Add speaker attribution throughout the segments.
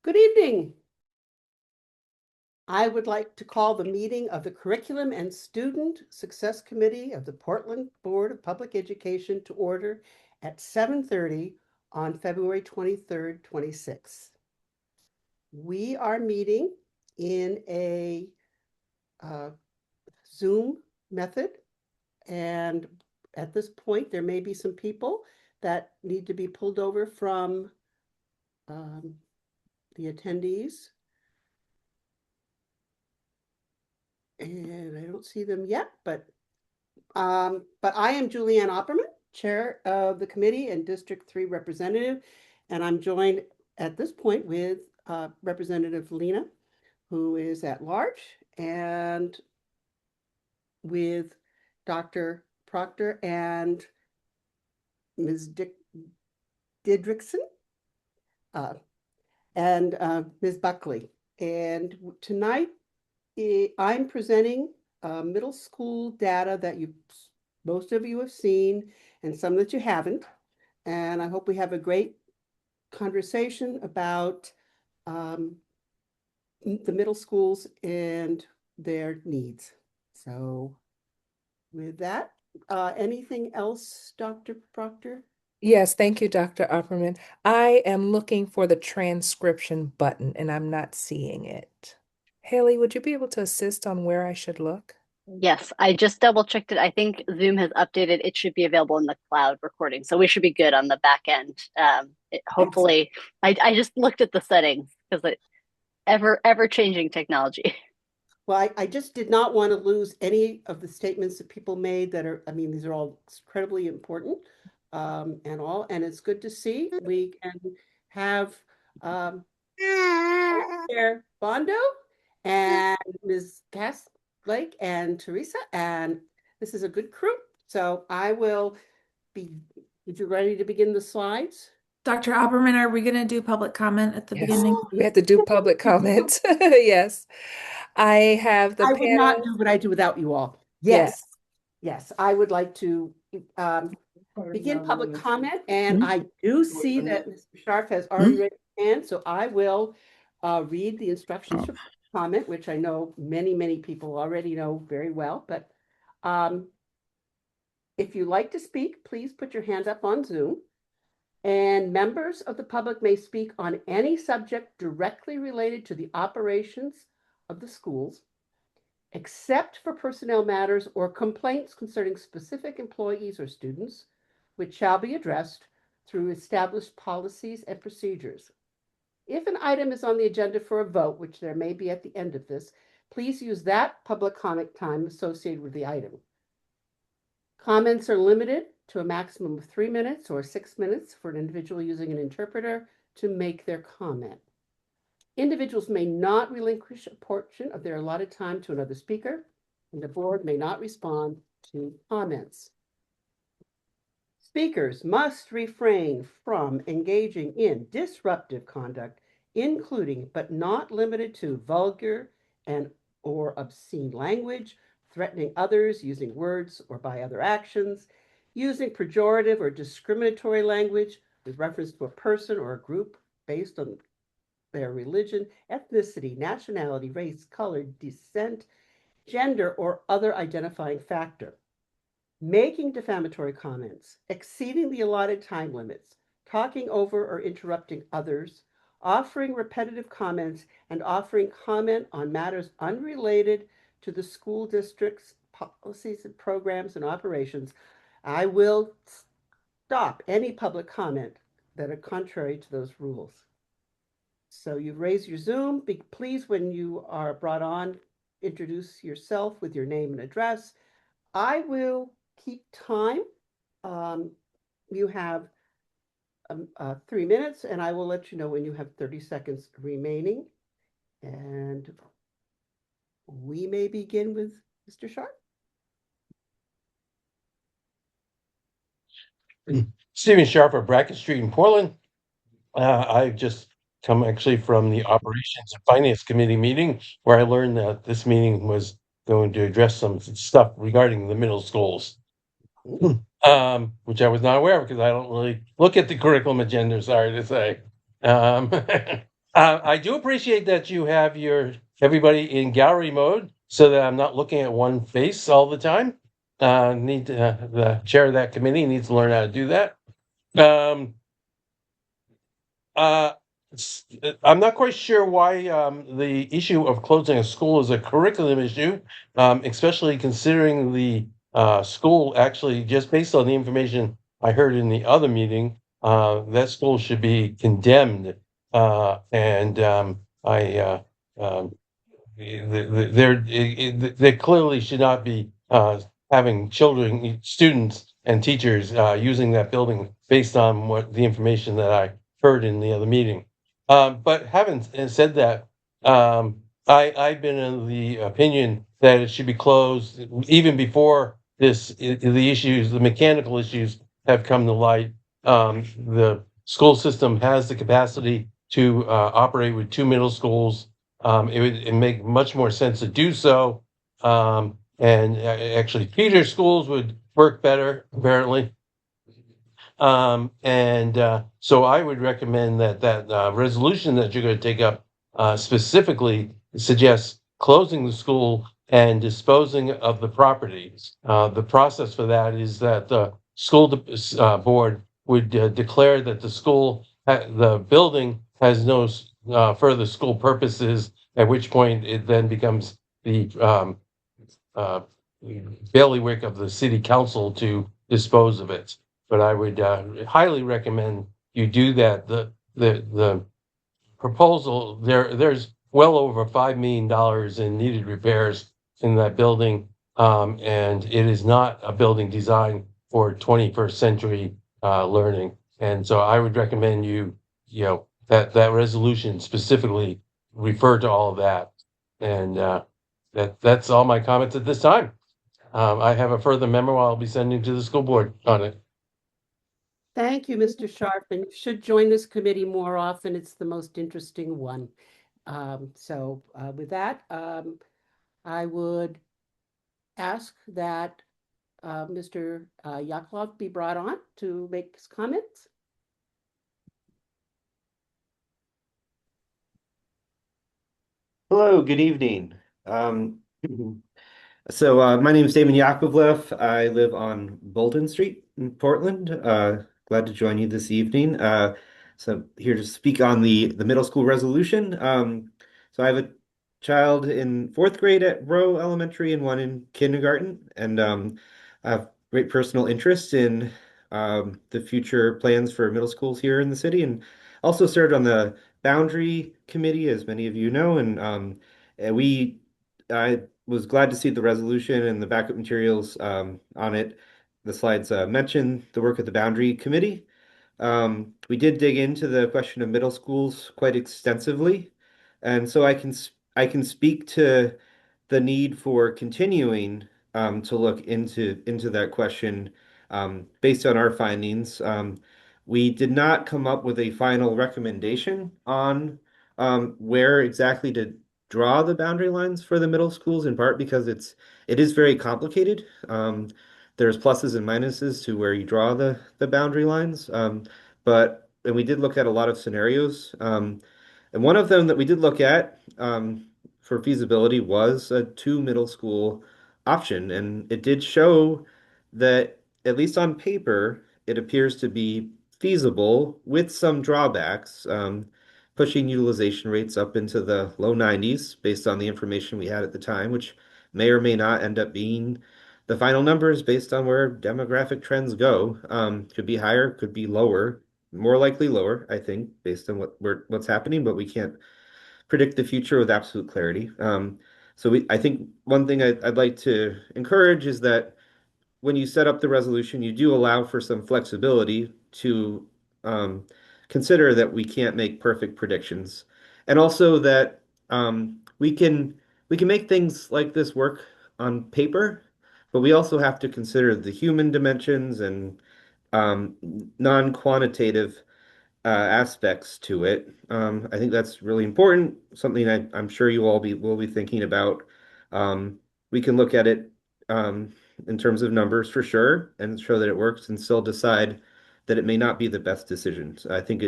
Speaker 1: Good evening. I would like to call the meeting of the Curriculum and Student Success Committee of the Portland Board of Public Education to order at 7:30 on February 23rd, 26. We are meeting in a Zoom method, and at this point, there may be some people that need to be pulled over from the attendees. And I don't see them yet, but I am Julianne Opperman, Chair of the Committee and District 3 Representative, and I'm joined at this point with Representative Lena, who is at large, and with Dr. Proctor and Ms. Didrikson and Ms. Buckley. And tonight, I'm presenting middle school data that most of you have seen and some that you haven't. And I hope we have a great conversation about the middle schools and their needs. So with that, anything else, Dr. Proctor?
Speaker 2: Yes, thank you, Dr. Opperman. I am looking for the transcription button and I'm not seeing it. Haley, would you be able to assist on where I should look?
Speaker 3: Yes, I just double checked it. I think Zoom has updated. It should be available in the cloud recording. So we should be good on the back end. Hopefully, I just looked at the settings because it ever changing technology.
Speaker 1: Well, I just did not want to lose any of the statements that people made that are, I mean, these are all incredibly important and it's good to see. We can have Chair Bondo and Ms. Castlake and Teresa, and this is a good crew. So I will be, if you're ready to begin the slides.
Speaker 4: Dr. Opperman, are we going to do public comment at the
Speaker 2: Yes,
Speaker 4: beginning?
Speaker 2: we have to do public comment. Yes. I have the
Speaker 1: I would not
Speaker 2: panel.
Speaker 1: do what I do without you all. Yes. Yes, I would like to begin public comment, and I do see that Mr. Sharp has already raised his hand, so I will read the instructions for comment, which I know many people already know very well, but if you like to speak, please put your hand up on Zoom. And members of the public may speak on any subject directly related to the operations of the schools, except for personnel matters or complaints concerning specific employees or students, which shall be addressed through established policies and procedures. If an item is on the agenda for a vote, which there may be at the end of this, please use that public comment time associated with the item. Comments are limited to a maximum of 3 minutes or 6 minutes for an individual using an interpreter to make their comment. Individuals may not relinquish a portion of their allotted time to another speaker, and the board may not respond to comments. Speakers must refrain from engaging in disruptive conduct, including but not limited to vulgar and or obscene language, threatening others using words or by other actions, using pejorative or discriminatory language with reference to a person or a group based on their religion, ethnicity, nationality, race, color, descent, gender, or other identifying factor, making defamatory comments, exceeding the allotted time limits, talking over or interrupting others, offering repetitive comments, and offering comment on matters unrelated to the school district's policies and programs and operations. I will stop any public comment that are contrary to those rules. So you've raised your Zoom. Please, when you are brought on, introduce yourself with your name and address. I will keep time. You have 3 minutes, and I will let you know when you have 30 seconds remaining. And we may begin with Mr. Sharp.
Speaker 5: Stephen Sharp of Brackett Street in Portland. I've just come actually from the Operations and Finance Committee meeting where I learned that this meeting was going to address some stuff regarding the middle schools, which I was not aware of because I don't really look at the curriculum agenda, sorry to say. I do appreciate that you have everybody in gallery mode so that I'm not looking at one face all the time. The chair of that committee needs to learn how to do that. Um, uh, I'm not quite sure why the issue of closing a school is a curriculum issue, especially considering the school actually, just based on the information I heard in the other meeting, that school should be condemned. And I um, there clearly should not be having children, students, and teachers using that building based on what the information that I heard in the other meeting. But having said that, I've been in the opinion that it should be closed even before the mechanical issues have come to light. The school system has the capacity to operate with two middle schools. It make much more sense to do so. And actually, feeder schools would work better, apparently. And so I would recommend that resolution that you're going to take up specifically suggests closing the school and disposing of the property. The process for that is that the board would declare that the building has no further school purposes, at which point it then becomes the uh, bailiwick of the city council to dispose of it. But I would highly recommend you do that. The proposal there's well over $5 million in needed repairs in that building, and it is not a building designed for 21st century learning. And so I would recommend that resolution specifically refer to all of that. And that's all my comments at this time. I have a further memo I'll be sending to the school board on it.
Speaker 1: Thank you, Mr. Sharp, and you should join this committee more often. It's the most interesting one. With that, I would ask that Mr. Yakovlov be brought on to make his comments.
Speaker 6: Hello, good evening. My name is Damon Yakovlev. I live on Bolton Street in Portland. Glad to join you this evening. Here to speak on the middle school resolution. I have a child in fourth grade at Rowe Elementary and one in kindergarten, and I have great personal interest in the future plans for middle schools here in the city, and also served on the boundary committee, as many of you know, and I was glad to see the resolution and the backup materials on it. The slides mention the work of the boundary committee. We did dig into the question of middle schools quite extensively, and so I can speak to the need for continuing to look into that question based on our findings. We did not come up with a final recommendation on where exactly to draw the boundary lines for the middle schools, in part because it is very complicated. There's pluses and minuses to where you draw the boundary lines. And we did look at a lot of scenarios. And one of them that we did look at for feasibility was a two middle school option. And it did show that, at least on paper, it appears to be feasible with some drawbacks, pushing utilization rates up into the low 90s based on the information we had at the time, which may or may not end up being the final numbers based on where demographic trends go. Could be higher, could be lower, more likely lower, I think, based on what's happening, but we can't predict the future with absolute clarity. I think one thing I'd like to encourage is that when you set up the resolution, you do allow for some flexibility to um, consider that we can't make perfect predictions, and also that we can make things like this work on paper, but we also have to consider the human dimensions and um, non-quantitative aspects to it. I think that's really important. Something I'm sure you all will be thinking about. We can look at it in terms of numbers for sure and show that it works, and still decide that it may not be the best decision. So I think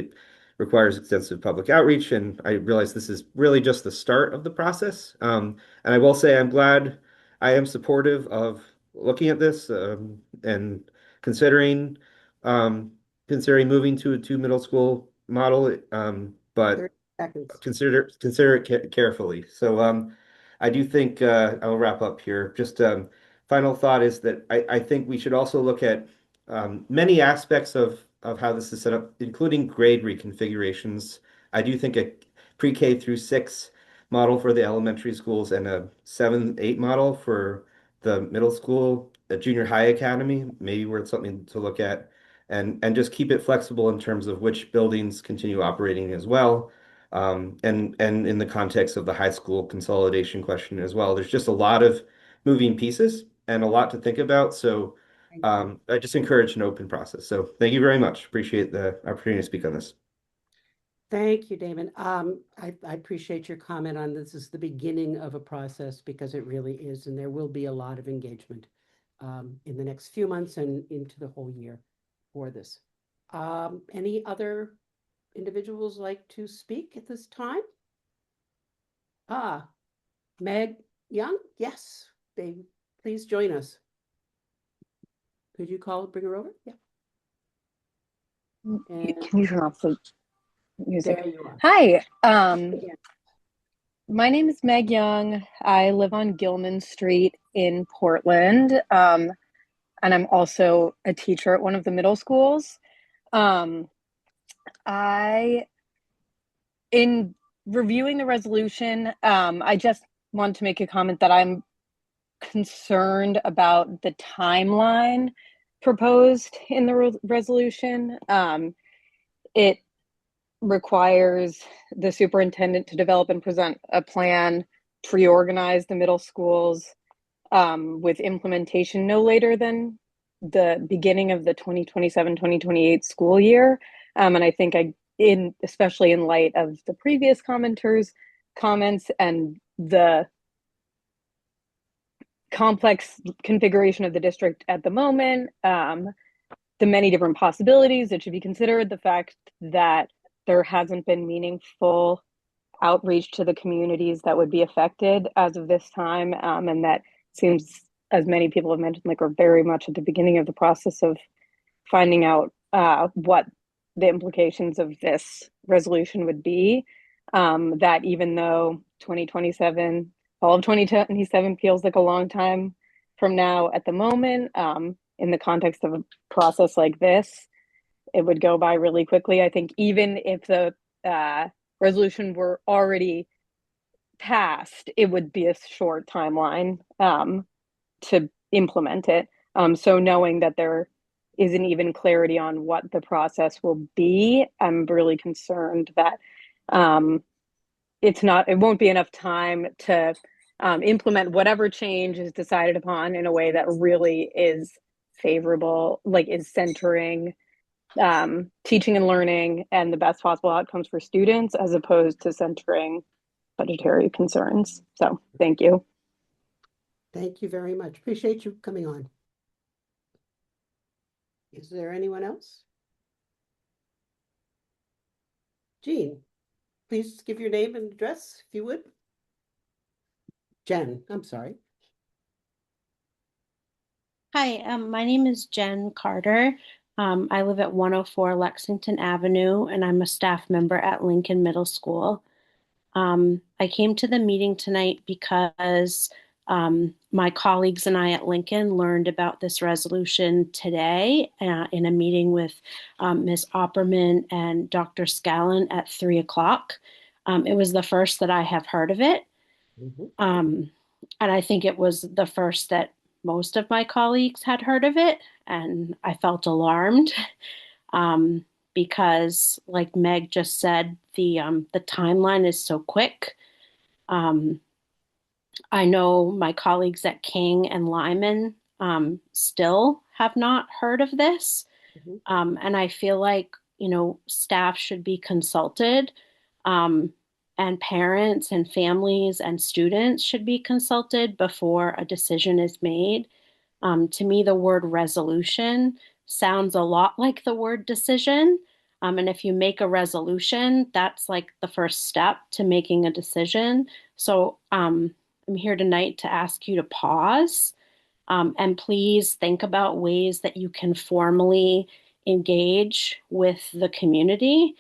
Speaker 6: requires extensive public outreach, and I realize this is really just the start of the process. And I will say I'm glad I am supportive of looking at this and considering um, considering moving to a two middle school model, but
Speaker 1: 30 seconds.
Speaker 6: consider it carefully. So I do think I'll wrap up here. Just final thought is that I think we should also look at many aspects of how this is set up, including grade reconfigurations. I do think a pre-K through 6 model for the elementary schools and a 7-8 model for the middle school, a junior high academy, maybe worth something to look at, and just keep it flexible in terms of which buildings continue operating as well. And in the context of the high school consolidation question as well, there's just a lot of moving pieces and a lot to think about. So I just encourage an open process. So thank you very much. Appreciate the opportunity to speak on this.
Speaker 1: Thank you, Damon. I appreciate your comment on this is the beginning of a process because it really is, and there will be a lot of engagement in the next few months and into the whole year for this. Any other individuals like to speak at this time? Meg Young, yes, please join us. Could you bring her over? Yeah.
Speaker 7: Can you turn off the music?
Speaker 1: There you are.
Speaker 7: Hi, my name is Meg Young. I live on Gilman Street in Portland, and I'm also a teacher at one of the middle schools. In reviewing the resolution, I just want to make a comment that I'm concerned about the timeline proposed in the resolution. It requires the superintendent to develop and present a plan to reorganize the middle schools with implementation no later than the beginning of the 2027-2028 school year. And I think especially in light of the previous commenters' comments and the complex configuration of the district at the moment, the many different possibilities that should be considered, the fact that there hasn't been meaningful outreach to the communities that would be affected as of this time, and that seems, as many people have mentioned, like we're very much at the beginning of the process of finding out what the implications of this resolution would be. That even though 2027, all of 2027 feels like a long time from now at the moment, in the context of a process like this, it would go by really quickly. I think even if the resolution were already passed, it would be a short timeline to implement it. So knowing that there isn't even clarity on what the process will be, I'm really concerned that it won't be enough time to implement whatever change is decided upon in a way that really is favorable, like is centering teaching and learning and the best possible outcomes for students, as opposed to centering budgetary concerns. So thank you.
Speaker 1: Thank you very much. Appreciate you coming on. Is there anyone else? Jean, please give your name and address, if you would. Jen, I'm sorry.
Speaker 8: Hi, my name is Jen Carter. I live at 104 Lexington Avenue, and I'm a staff member at Lincoln Middle School. I came to the meeting tonight because my colleagues and I at Lincoln learned about this resolution today in a meeting with Ms. Opperman and Dr. Scallon at 3 o'clock. It was the first that I have heard of it. And I think it was the first that most of my colleagues had heard of it, and I felt alarmed because, like Meg just said, the timeline is so quick. I know my colleagues at King and Lyman still have not heard of this, and I feel like staff should be consulted. And parents and families and students should be consulted before a decision is made. To me, the word resolution sounds a lot like the word decision. And if you make a resolution, that's like the first step to making a decision. So I'm here tonight to ask you to pause and please think about ways that you can formally engage with the community,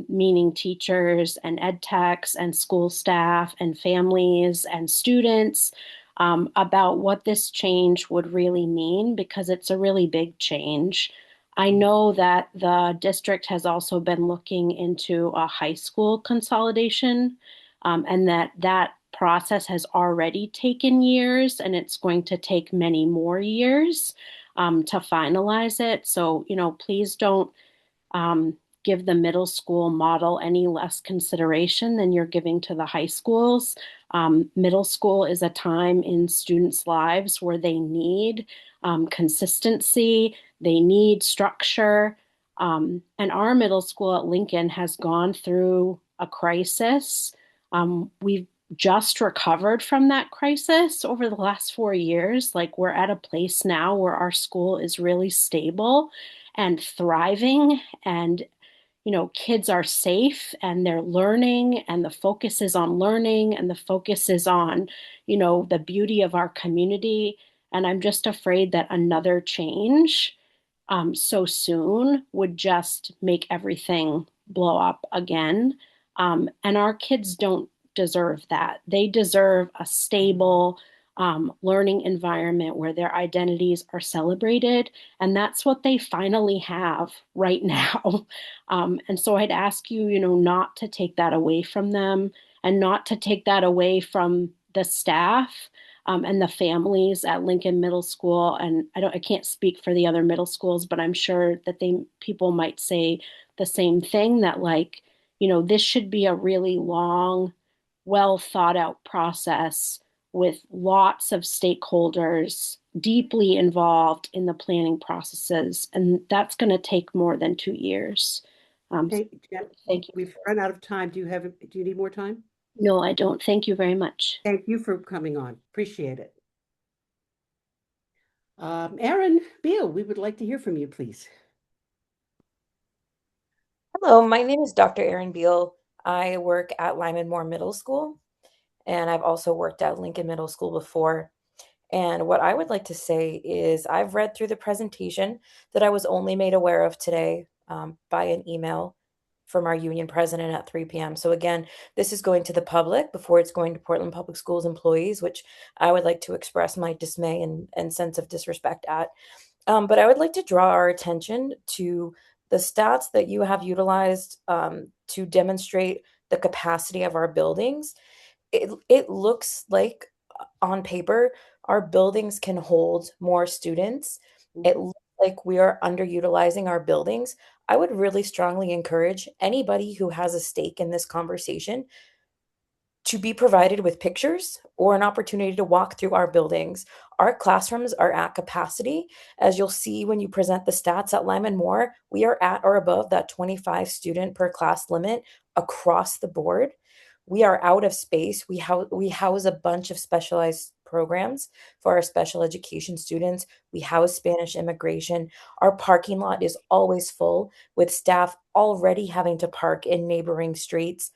Speaker 8: meaning teachers and ed techs and school staff and families and students, about what this change would really mean, because it's a really big change. I know that the district has also been looking into a high school consolidation, and that process has already taken years, and it's going to take many more years to finalize it. So, please don't give the middle school model any less consideration than you're giving to the high schools. Middle school is a time in students' lives where they need consistency, they need structure. And our middle school at Lincoln has gone through a crisis. We've just recovered from that crisis over the last 4 years. Like, we're at a place now where our school is really stable and thriving, and kids are safe and they're learning, and the focus is on learning, and the focus is on the beauty of our community. And I'm just afraid that another change so soon would just make everything blow up again. And our kids don't deserve that. They deserve a stable learning environment where their identities are celebrated. And that's what they finally have right now. And so I'd ask you, not to take that away from them, and not to take that away from the staff and the families at Lincoln Middle School. And I can't speak for the other middle schools, but I'm sure that people might say the same thing, that like, this should be a really long, well thought out process with lots of stakeholders deeply involved in the planning processes. And that's going to take more than 2 years.
Speaker 1: Thank you, Jen.
Speaker 8: Thank you.
Speaker 1: We've run out of time. Do you need more time?
Speaker 8: No, I don't. Thank you very much.
Speaker 1: Thank you for coming on. Appreciate it. Aaron Beal, we would like to hear from you, please.
Speaker 9: Hello, my name is Dr. Erin Beal. I work at Lyman Moore Middle School, and I've also worked at Lincoln Middle School before. And what I would like to say is I've read through the presentation that I was only made aware of today by an email from our union president at 3 p.m. So again, this is going to the public before it's going to Portland Public Schools employees, which I would like to express my dismay and sense of disrespect at. But I would like to draw our attention to the stats that you have utilized to demonstrate the capacity of our buildings. It looks like on paper, our buildings can hold more students. It looks like we are underutilizing our buildings. I would really strongly encourage anybody who has a stake in this conversation to be provided with pictures or an opportunity to walk through our buildings. Our classrooms are at capacity. As you'll see when you present the stats at Lyman Moore, we are at or above that 25 student per class limit across the board. We are out of space. We house a bunch of specialized programs for our special education students. We house Spanish immigration. Our parking lot is always full, with staff already having to park in neighboring streets.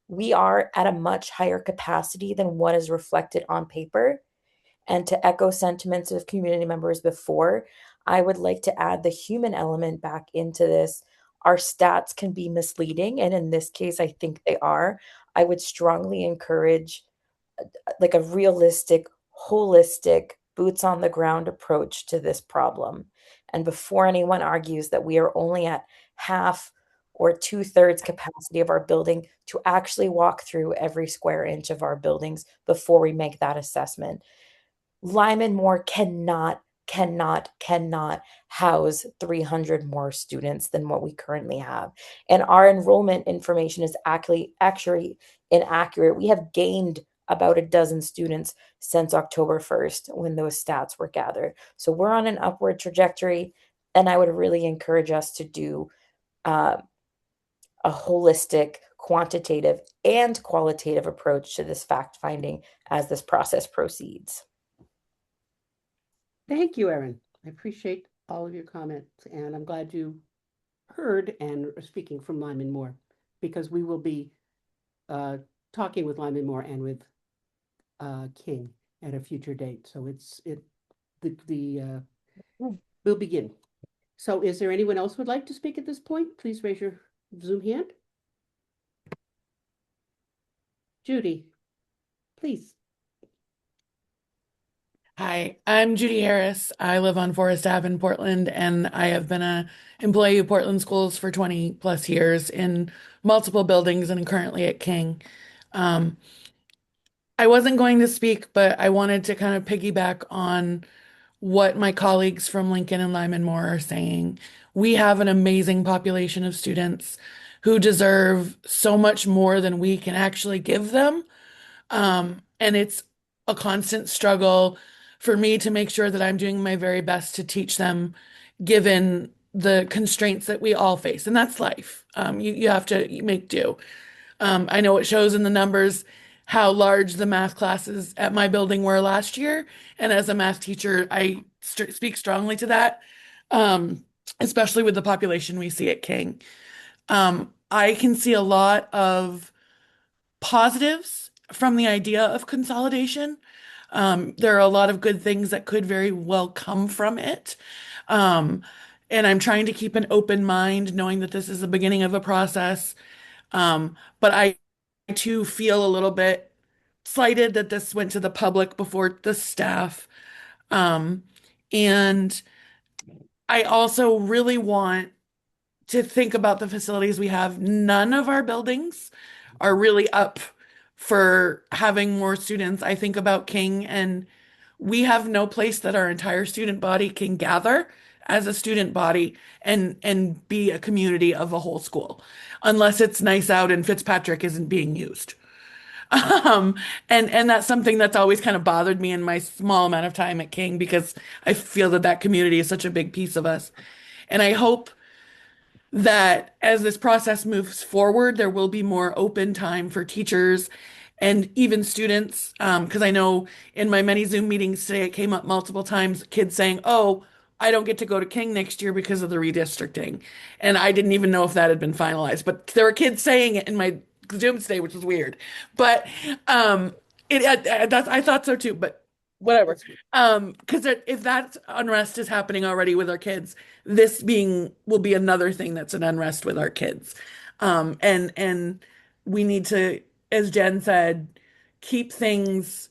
Speaker 9: We are at a much higher capacity than what is reflected on paper. And to echo sentiments of community members before, I would like to add the human element back into this. Our stats can be misleading, and in this case, I think they are. I would strongly encourage like a realistic, holistic, boots on the ground approach to this problem. And before anyone argues that we are only at half or 2/3 capacity of our building, to actually walk through every square inch of our buildings before we make that assessment. Lyman Moore cannot house 300 more students than what we currently have. And our enrollment information is actually inaccurate. We have gained about a dozen students since October 1st when those stats were gathered. So we're on an upward trajectory, and I would really encourage us to do a holistic, quantitative, and qualitative approach to this fact finding as this process proceeds.
Speaker 1: Thank you, Erin. I appreciate all of your comments, and I'm glad you heard and speaking from Lyman Moore, because we will be talking with Lyman Moore and with King at a future date. So we'll begin. So is there anyone else who would like to speak at this point? Please raise your Zoom hand. Judy, please.
Speaker 10: Hi, I'm Judy Harris. I live on Forest Ave in Portland, and I have been an employee of Portland Schools for 20 plus years in multiple buildings and currently at King. Um, I wasn't going to speak, but I wanted to kind of piggyback on what my colleagues from Lincoln and Lyman Moore are saying. We have an amazing population of students who deserve so much more than we can actually give them. And it's a constant struggle for me to make sure that I'm doing my very best to teach them, given the constraints that we all face. And that's life. You have to make do. I know it shows in the numbers how large the math classes at my building were last year. And as a math teacher, I speak strongly to that, especially with the population we see at King. I can see a lot of positives from the idea of consolidation. There are a lot of good things that could very well come from it. Um, and I'm trying to keep an open mind, knowing that this is the beginning of a process. But I too feel a little bit slighted that this went to the public before the staff. Um, and I also really want to think about the facilities we have. None of our buildings are really up for having more students. I think about King, and we have no place that our entire student body can gather as a student body and be a community of a whole school, unless it's nice out and Fitzpatrick isn't being used. And that's something that's always kind of bothered me in my small amount of time at King, because I feel that that community is such a big piece of us. And I hope that as this process moves forward, there will be more open time for teachers and even students. Because I know in my many Zoom meetings today, it came up multiple times, kids saying, "Oh, I don't get to go to King next year because of the redistricting." And I didn't even know if that had been finalized, but there were kids saying it in my Zoom today, which was weird. But I thought so too, but whatever. Because if that unrest is happening already with our kids, this being will be another thing that's an unrest with our kids. And we need to, as Jen said, keep things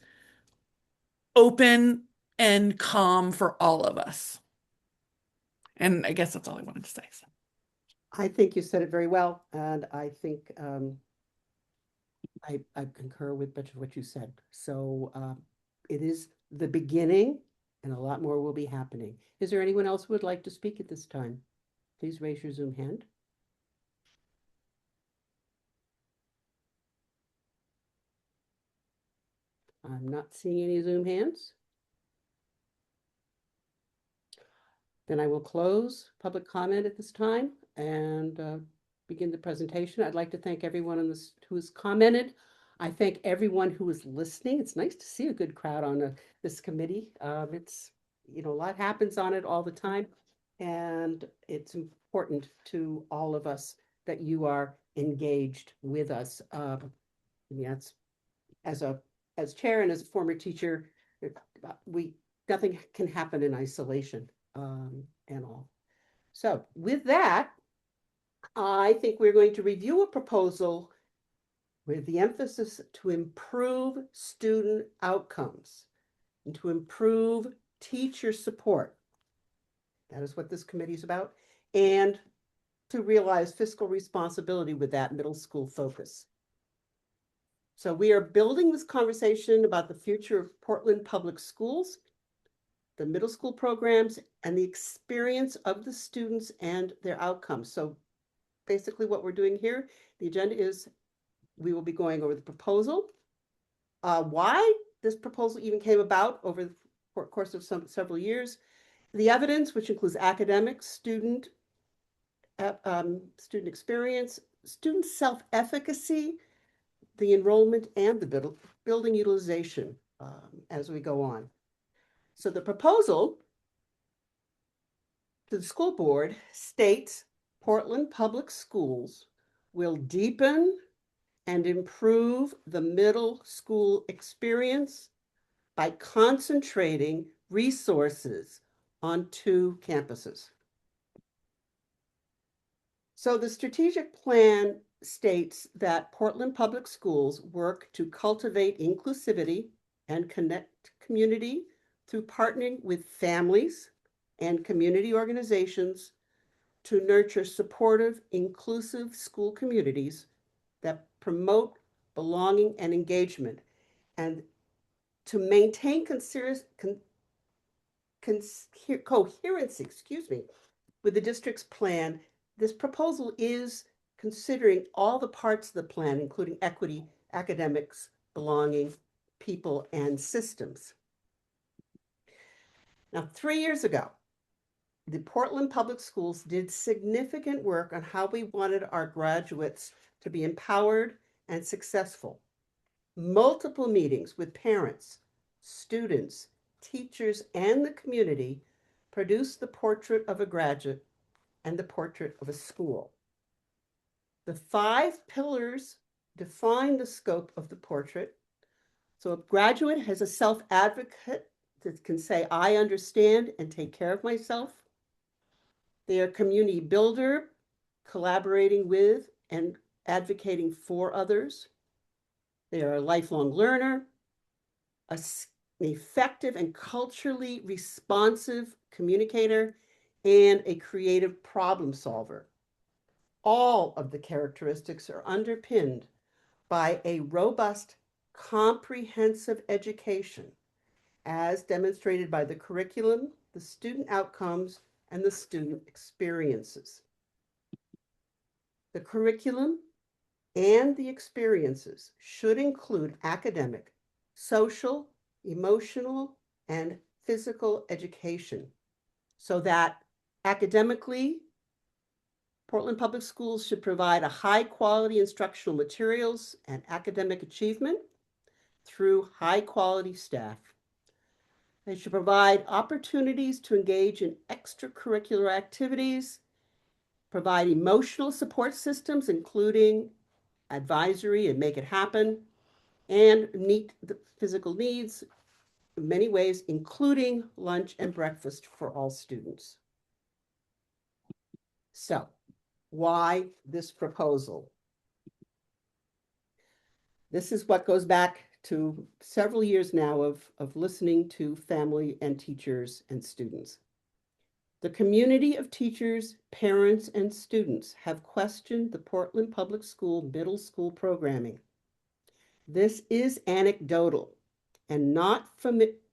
Speaker 10: open and calm for all of us. And I guess that's all I wanted to say. So.
Speaker 1: I think you said it very well, and I think I concur with much of what you said. So it is the beginning, and a lot more will be happening. Is there anyone else who would like to speak at this time? Please raise your Zoom hand. I'm not seeing any Zoom hands. Then I will close public comment at this time and begin the presentation. I'd like to thank everyone on this who has commented. I thank everyone who is listening. It's nice to see a good crowd on this committee. It's, a lot happens on it all the time, and it's important to all of us that you are engaged with us. That's as chair and as a former teacher, nothing can happen in isolation and all. So with that, I think we're going to review a proposal with the emphasis to improve student outcomes and to improve teacher support. That is what this committee is about, and to realize fiscal responsibility with that middle school focus. So we are building this conversation about the future of Portland Public Schools, the middle school programs, and the experience of the students and their outcomes. So basically what we're doing here, the agenda is we will be going over the proposal, why this proposal even came about over the course of several years, the evidence, which includes academics, student experience, student self-efficacy, the enrollment, and the building utilization as we go on. So the proposal to the school board states Portland Public Schools will deepen and improve the middle school experience by concentrating resources on 2 campuses. So the strategic plan states that Portland Public Schools work to cultivate inclusivity and connect community through partnering with families and community organizations to nurture supportive, inclusive school communities that promote belonging and engagement, and to maintain coherency, with the district's plan. This proposal is considering all the parts of the plan, including equity, academics, belonging, people, and systems. Now, 3 years ago, the Portland Public Schools did significant work on how we wanted our graduates to be empowered and successful. Multiple meetings with parents, students, teachers, and the community produced the portrait of a graduate and the portrait of a school. The 5 pillars define the scope of the portrait. So a graduate has a self-advocate that can say, I understand and take care of myself. They are community builder, collaborating with and advocating for others. They are a lifelong learner, an effective and culturally responsive communicator, and a creative problem solver. All of the characteristics are underpinned by a robust, comprehensive education, as demonstrated by the curriculum, the student outcomes, and the student experiences. The curriculum and the experiences should include academic, social, emotional, and physical education, so that academically, Portland Public Schools should provide a high-quality instructional materials and academic achievement through high-quality staff. They should provide opportunities to engage in extracurricular activities, provide emotional support systems, including advisory and make it happen, and meet the physical needs in many ways, including lunch and breakfast for all students. So, why this proposal? This is what goes back to several years now of listening to family and teachers and students. The community of teachers, parents, and students have questioned the Portland Public School middle school programming. This is anecdotal and not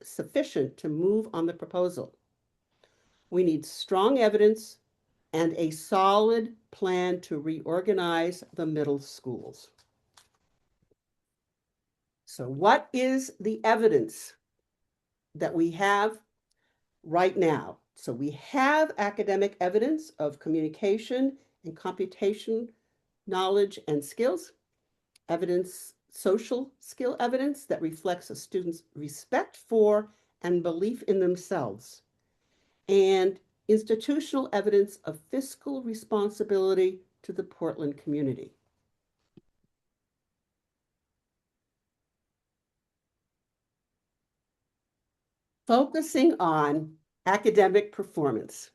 Speaker 1: sufficient to move on the proposal. We need strong evidence and a solid plan to reorganize the middle schools. So what is the evidence that we have right now? So we have academic evidence of communication and computation knowledge and skills, evidence, social skill evidence that reflects a student's respect for and belief in themselves, and institutional evidence of fiscal responsibility to the Portland community. Focusing on academic performance.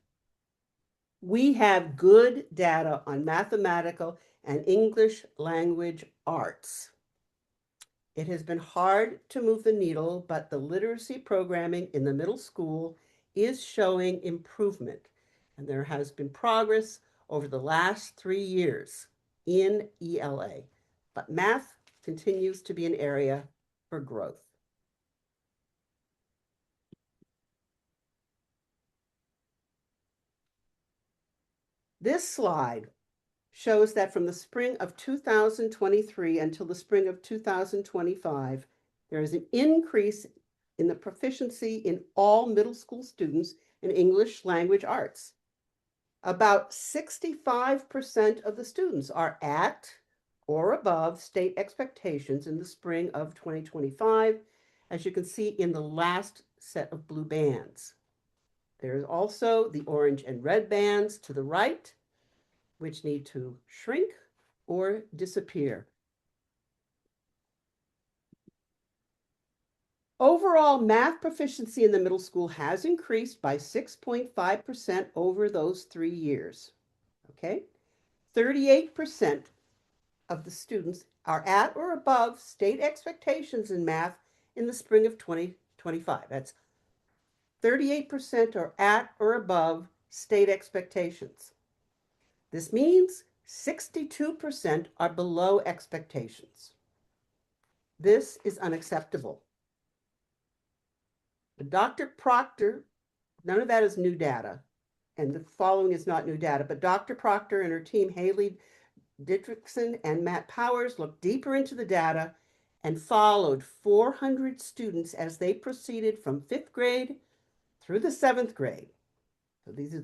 Speaker 1: We have good data on mathematical and English language arts. It has been hard to move the needle, but the literacy programming in the middle school is showing improvement, and there has been progress over the last 3 years in ELA, but math continues to be an area for growth. This slide shows that from the spring of 2023 until the spring of 2025, there is an increase in the proficiency in all middle school students in English language arts. About 65% of the students are at or above state expectations in the spring of 2025, as you can see in the last set of blue bands. There's also the orange and red bands to the right, which need to shrink or disappear. Overall, math proficiency in the middle school has increased by 6.5% over those 3 years. Okay? 38% of the students are at or above state expectations in math in the spring of 2025. That's 38% are at or above state expectations. This means 62% are below expectations. This is unacceptable. Dr. Proctor, none of that is new data, and the following is not new data, but Dr. Proctor and her team, Haley Dietrichson and Matt Powers, looked deeper into the data and followed 400 students as they proceeded from 5th grade through the 7th grade. So these are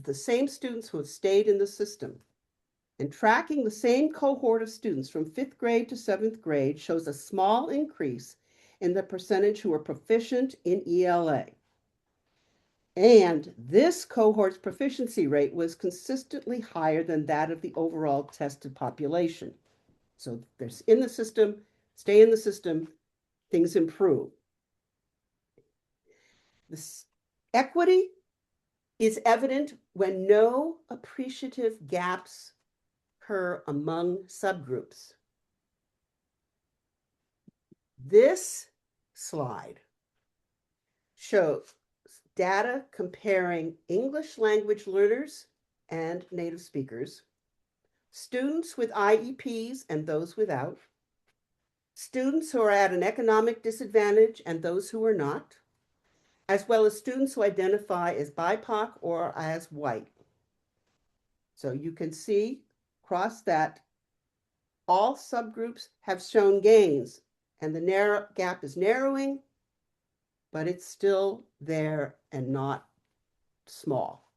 Speaker 1: the same students who have stayed in the system. And tracking the same cohort of students from 5th grade to 7th grade shows a small increase in the percentage who are proficient in ELA. And this cohort's proficiency rate was consistently higher than that of the overall tested population. So they're in the system, stay in the system, things improve. This equity is evident when no appreciative gaps occur among subgroups. This slide shows data comparing English language learners and native speakers, students with IEPs and those without, students who are at an economic disadvantage and those who are not, as well as students who identify as BIPOC or as white. So you can see across that all subgroups have shown gains, and the gap is narrowing, but it's still there and not small.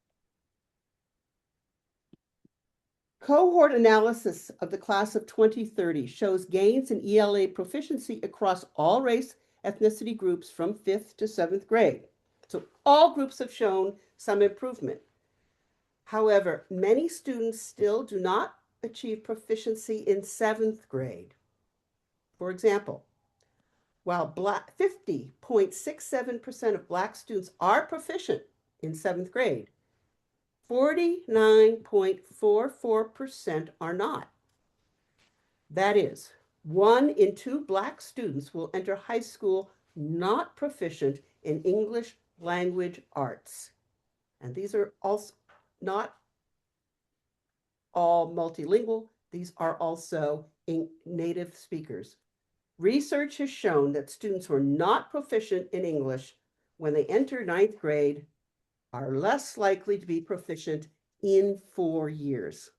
Speaker 1: Cohort analysis of the class of 2030 shows gains in ELA proficiency across all race ethnicity groups from 5th to 7th grade. So all groups have shown some improvement. However, many students still do not achieve proficiency in 7th grade. For example, while 50.67% of Black students are proficient in 7th grade, 49.44% are not. That is, 1 in 2 Black students will enter high school not proficient in English language arts. And these are also not all multilingual. These are also native speakers. Research has shown that students who are not proficient in English when they enter 9th grade are less likely to be proficient in 4 years.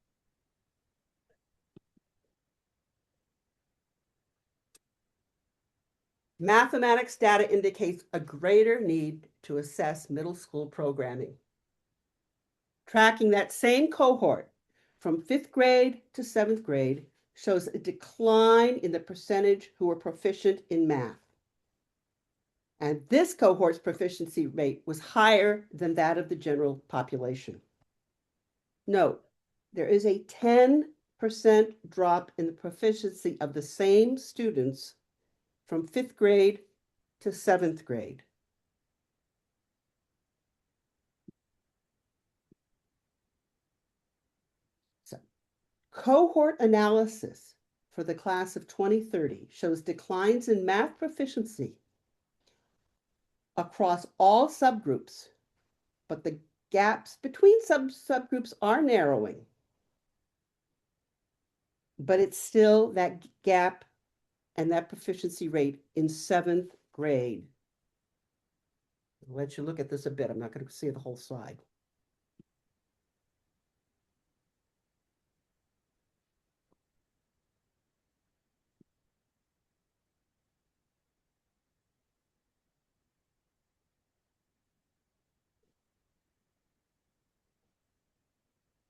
Speaker 1: Mathematics data indicates a greater need to assess middle school programming. Tracking that same cohort from 5th grade to 7th grade shows a decline in the percentage who are proficient in math. And this cohort's proficiency rate was higher than that of the general population. Note, there is a 10% drop in the proficiency of the same students from 5th grade to 7th grade. So, cohort analysis for the class of 2030 shows declines in math proficiency across all subgroups, but the gaps between subgroups are narrowing. But it's still that gap and that proficiency rate in 7th grade. I'll let you look at this a bit. I'm not going to see the whole slide.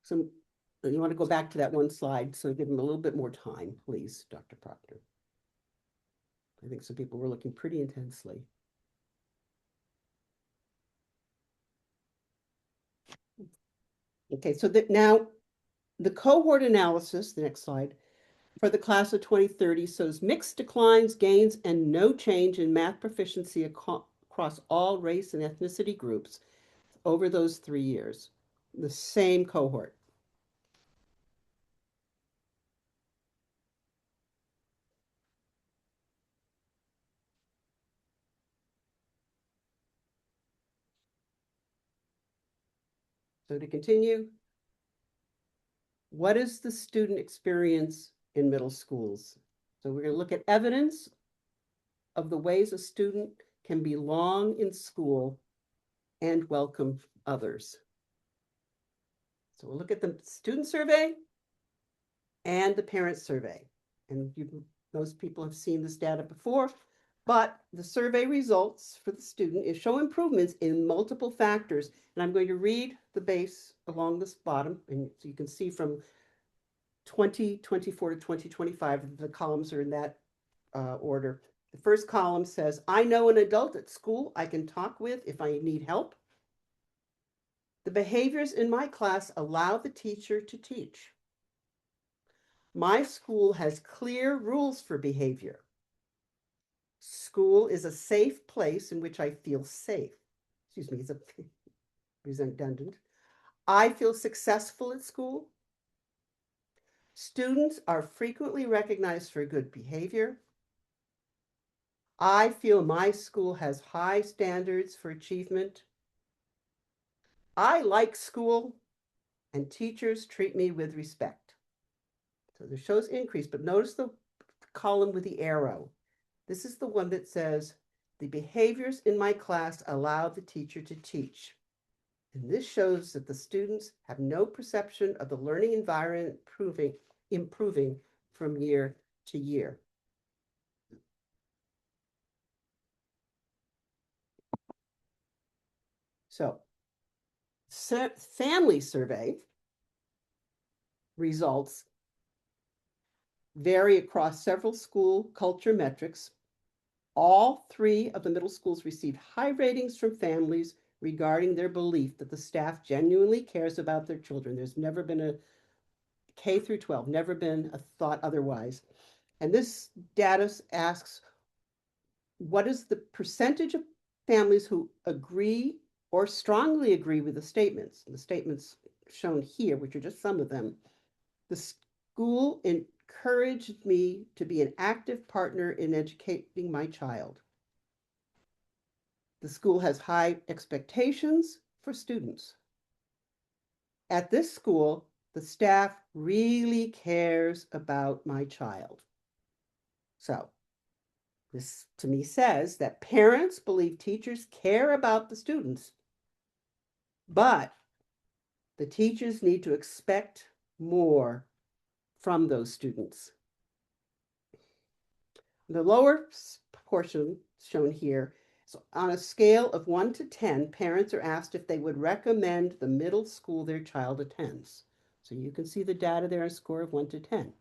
Speaker 1: So you want to go back to that one slide, so give them a little bit more time, please, Dr. Proctor. I think some people were looking pretty intensely. Okay, so that now The cohort analysis, the next slide, for the class of 2030 shows mixed declines, gains, and no change in math proficiency across all race and ethnicity groups over those 3 years. The same cohort. So to continue, what is the student experience in middle schools? So we're going to look at evidence of the ways a student can belong in school and welcome others. So we'll look at the student survey and the parent survey. And most people have seen this data before, but the survey results for the student show improvements in multiple factors. And I'm going to read the base along this bottom, and so you can see from 2024 to 2025, the columns are in that order. The first column says, I know an adult at school I can talk with if I need help. The behaviors in my class allow the teacher to teach. My school has clear rules for behavior. School is a safe place in which I feel safe. Excuse me, it's redundant. I feel successful at school. Students are frequently recognized for good behavior. I feel my school has high standards for achievement. I like school, and teachers treat me with respect. So this shows increase, but notice the column with the arrow. This is the one that says, the behaviors in my class allow the teacher to teach. And this shows that the students have no perception of the learning environment improving from year to year. So, family survey results vary across several school culture metrics. All 3 of the middle schools received high ratings from families regarding their belief that the staff genuinely cares about their children. There's never been a K through 12, never been a thought otherwise. And this data asks, what is the percentage of families who agree or strongly agree with the statements? The statements shown here, which are just some of them. The school encouraged me to be an active partner in educating my child. The school has high expectations for students. At this school, the staff really cares about my child. So this to me says that parents believe teachers care about the students, but the teachers need to expect more from those students. The lower portion shown here, so on a scale of 1 to 10, parents are asked if they would recommend the middle school their child attends. So you can see the data there, a score of 1 to 10.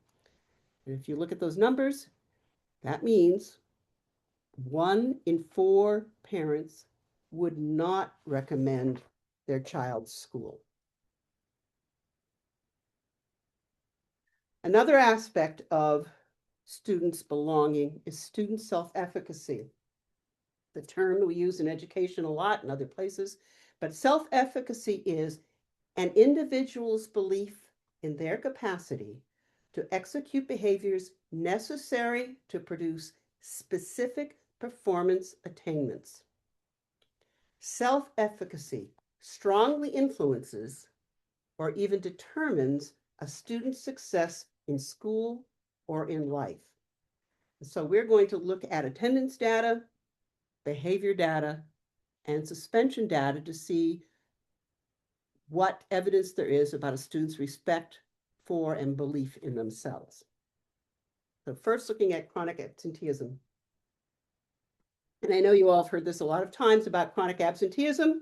Speaker 1: And if you look at those numbers, that means 1 in 4 parents would not recommend their child's school. Another aspect of students' belonging is student self-efficacy. The term we use in education a lot and other places, but self-efficacy is an individual's belief in their capacity to execute behaviors necessary to produce specific performance attainments. Self-efficacy strongly influences or even determines a student's success in school or in life. So we're going to look at attendance data, behavior data, and suspension data to see what evidence there is about a student's respect for and belief in themselves. So first, looking at chronic absenteeism. And I know you all have heard this a lot of times about chronic absenteeism,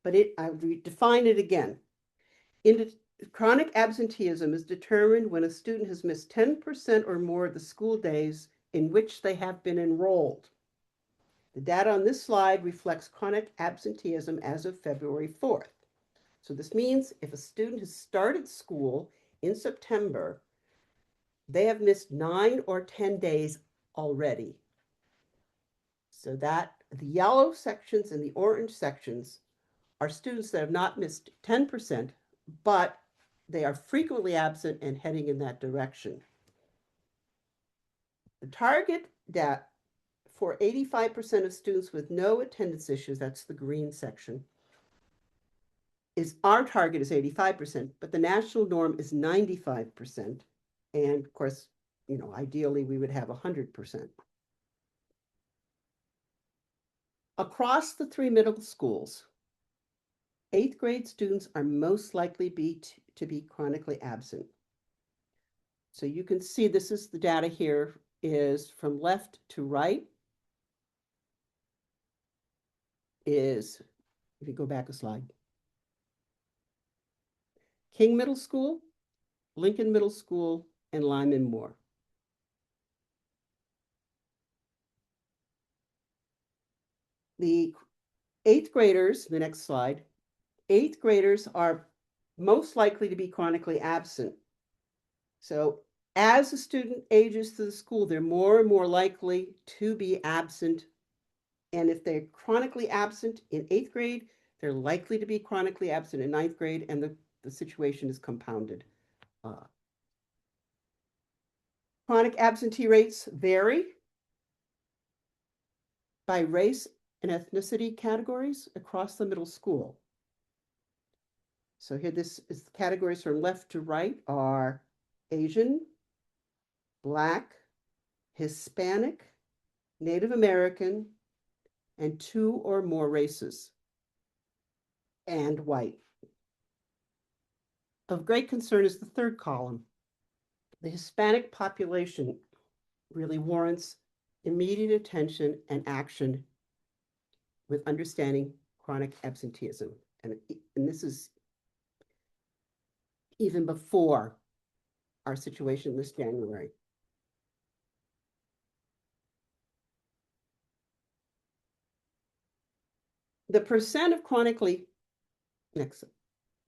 Speaker 1: but I'll define it again. Chronic absenteeism is determined when a student has missed 10% or more of the school days in which they have been enrolled. The data on this slide reflects chronic absenteeism as of February 4th. So this means if a student has started school in September, they have missed 9 or 10 days already. So that the yellow sections and the orange sections are students that have not missed 10%, but they are frequently absent and heading in that direction. The target that for 85% of students with no attendance issues, that's the green section, is our target is 85%, but the national norm is 95%. And of course, you know, ideally we would have 100%. Across the 3 middle schools, 8th grade students are most likely to be chronically absent. So you can see this is the data here is from left to right is, if you go back a slide, King Middle School, Lincoln Middle School, and Lyman Moore. The 8th graders, the next slide, 8th graders are most likely to be chronically absent. So as a student ages through the school, they're more and more likely to be absent. And if they're chronically absent in 8th grade, they're likely to be chronically absent in 9th grade, and the situation is compounded. Chronic absentee rates vary by race and ethnicity categories across the middle school. So here, this is the categories from left to right are Asian, Black, Hispanic, Native American, and 2 or more races, and white. Of great concern is the 3rd column. The Hispanic population really warrants immediate attention and action with understanding chronic absenteeism. And this is even before our situation this January. The percent of chronically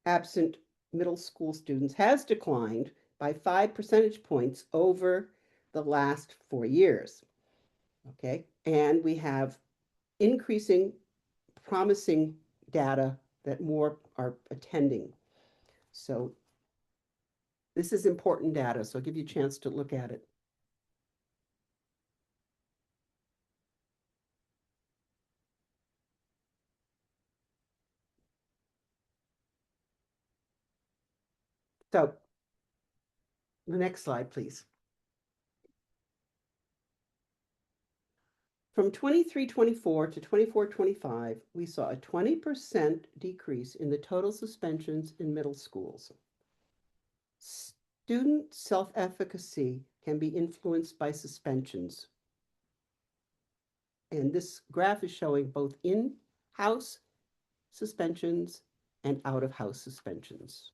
Speaker 1: absent middle school students has declined by 5 percentage points over the last 4 years. Okay, and we have increasing, promising data that more are attending. So this is important data, so I'll give you a chance to look at it. So the next slide, please. From 23-24 to 24-25, we saw a 20% decrease in the total suspensions in middle schools. Student self-efficacy can be influenced by suspensions. And this graph is showing both in-house suspensions and out-of-house suspensions.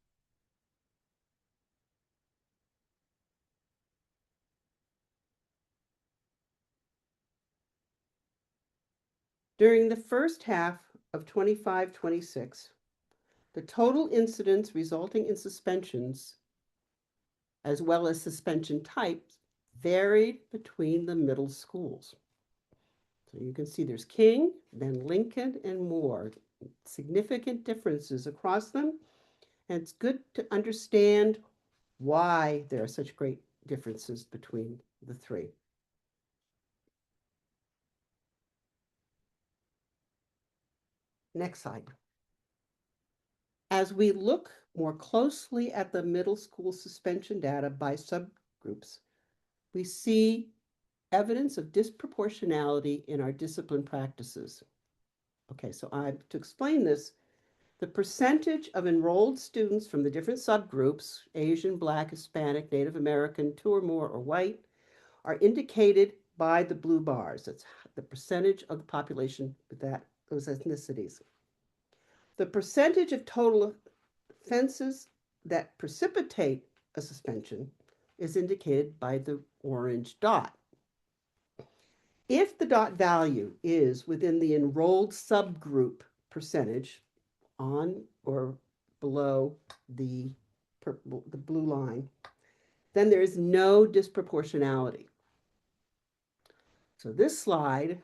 Speaker 1: During the first half of 25-26, the total incidents resulting in suspensions, as well as suspension types, varied between the middle schools. So you can see there's King, then Lincoln, and Moore. Significant differences across them, and it's good to understand why there are such great differences between the 3. Next slide. As we look more closely at the middle school suspension data by subgroups, we see evidence of disproportionality in our discipline practices. Okay, so to explain this, the percentage of enrolled students from the different subgroups, Asian, Black, Hispanic, Native American, 2 or more, or white, are indicated by the blue bars. That's the percentage of the population with those ethnicities. The percentage of total offenses that precipitate a suspension is indicated by the orange dot. If the dot value is within the enrolled subgroup percentage on or below the purple, the blue line, then there is no disproportionality. So this slide,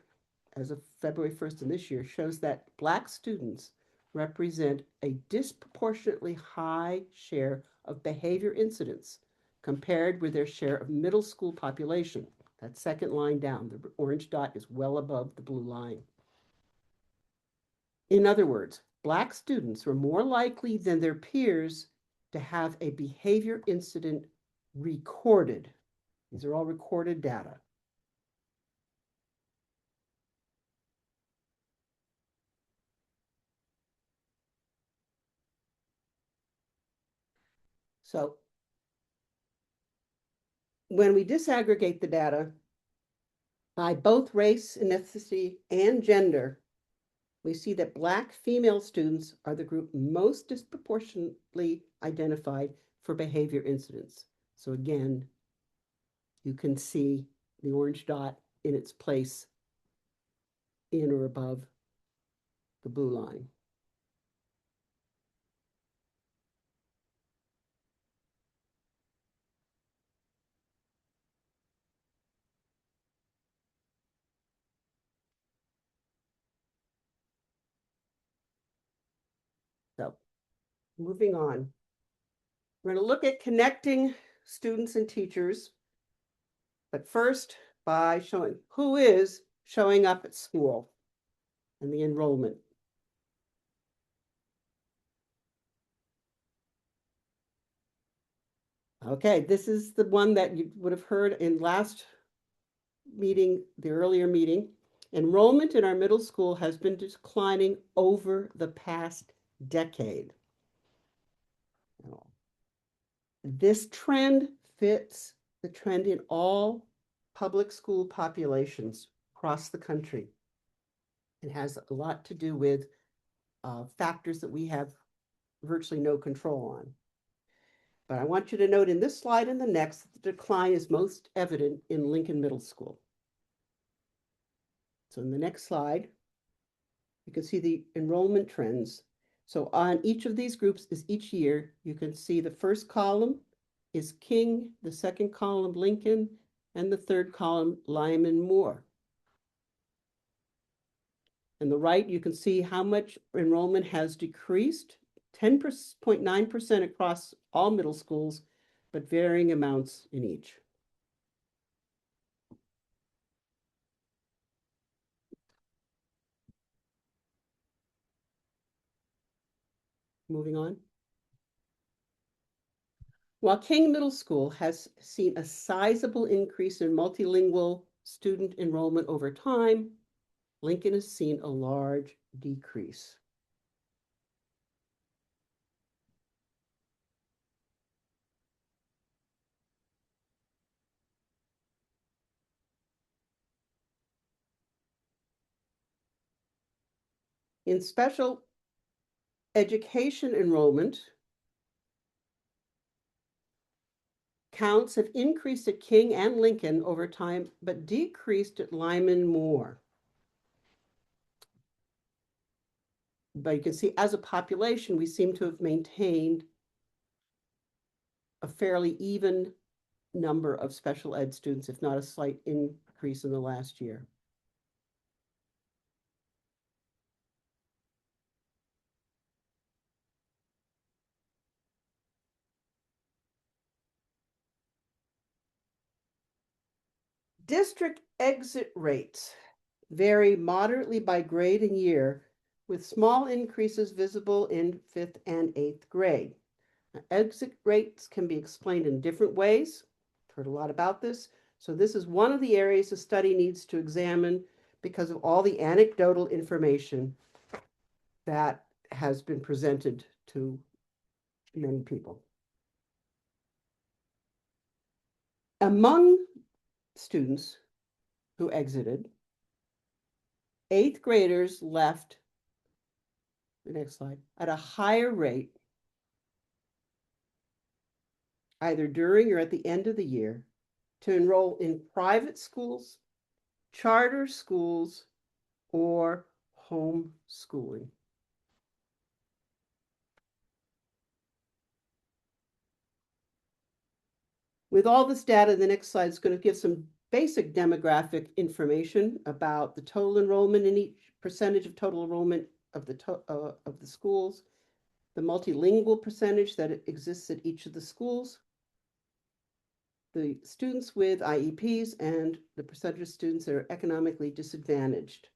Speaker 1: as of February 1st in this year, shows that Black students represent a disproportionately high share of behavior incidents compared with their share of middle school population. That second line down, the orange dot is well above the blue line. In other words, Black students were more likely than their peers to have a behavior incident recorded. These are all recorded data. So when we disaggregate the data by both race, ethnicity, and gender, we see that Black female students are the group most disproportionately identified for behavior incidents. So again, you can see the orange dot in its place in or above the blue line. So moving on, we're going to look at connecting students and teachers, but first by showing who is showing up at school and the enrollment. Okay, this is the one that you would have heard in last meeting, the earlier meeting. Enrollment in our middle school has been declining over the past decade. This trend fits the trend in all public school populations across the country. It has a lot to do with factors that we have virtually no control on. But I want you to note in this slide and the next, the decline is most evident in Lincoln Middle School. So in the next slide, you can see the enrollment trends. So on each of these groups is each year, you can see the first column is King, the second column Lincoln, and the third column Lyman Moore. On the right, you can see how much enrollment has decreased, 10.9% across all middle schools, but varying amounts in each. Moving on. While King Middle School has seen a sizable increase in multilingual student enrollment over time, Lincoln has seen a large decrease. In special education enrollment, counts have increased at King and Lincoln over time, but decreased at Lyman Moore. But you can see as a population, we seem to have maintained a fairly even number of special ed students, if not a slight increase in the last year. District exit rates vary moderately by grade and year, with small increases visible in 5th and 8th grade. Now, exit rates can be explained in different ways. I've heard a lot about this. So this is one of the areas the study needs to examine because of all the anecdotal information that has been presented to many people. Among students who exited, 8th graders left, the next slide, at a higher rate, either during or at the end of the year, to enroll in private schools, charter schools, or homeschooling. With all this data, the next slide is going to give some basic demographic information about the total enrollment in each percentage of total enrollment of the schools, the multilingual percentage that exists at each of the schools, the students with IEPs, and the percentage of students that are economically disadvantaged.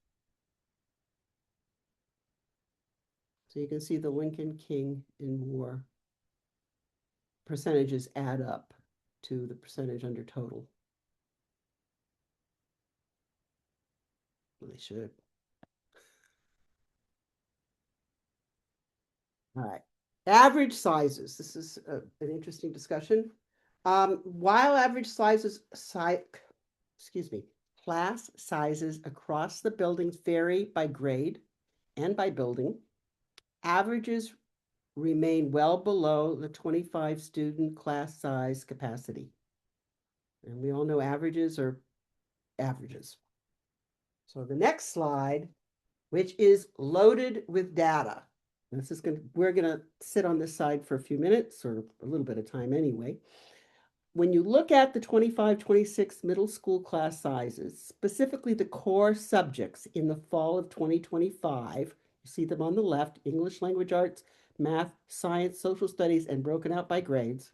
Speaker 1: So you can see the Lincoln, King, and Moore percentages add up to the percentage under total. Well, they should. All right. Average sizes. This is an interesting discussion. While average class sizes across the buildings vary by grade and by building, averages remain well below the 25 student class size capacity. And we all know averages are averages. So the next slide, which is loaded with data. We're gonna sit on this side for a few minutes or a little bit of time anyway. When you look at the 25-26 middle school class sizes, specifically the core subjects in the fall of 2025, you see them on the left: English language arts, math, science, social studies, and broken out by grades.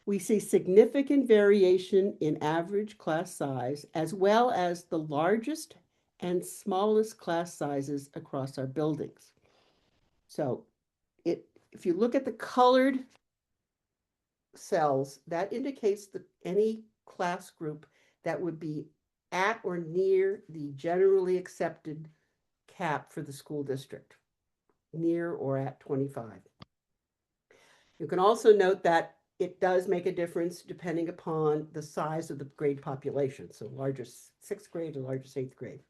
Speaker 1: We see significant variation in average class size, as well as the largest and smallest class sizes across our buildings. So if you look at the colored cells, that indicates any class group that would be at or near the generally accepted cap for the school district, near or at 25. You can also note that it does make a difference depending upon the size of the grade population, so largest 6th grade or largest 8th grade.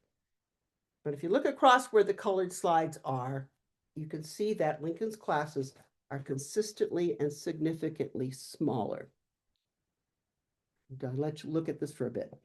Speaker 1: But if you look across where the colored slides are, you can see that Lincoln's classes are consistently and significantly smaller. I'll let you look at this for a bit.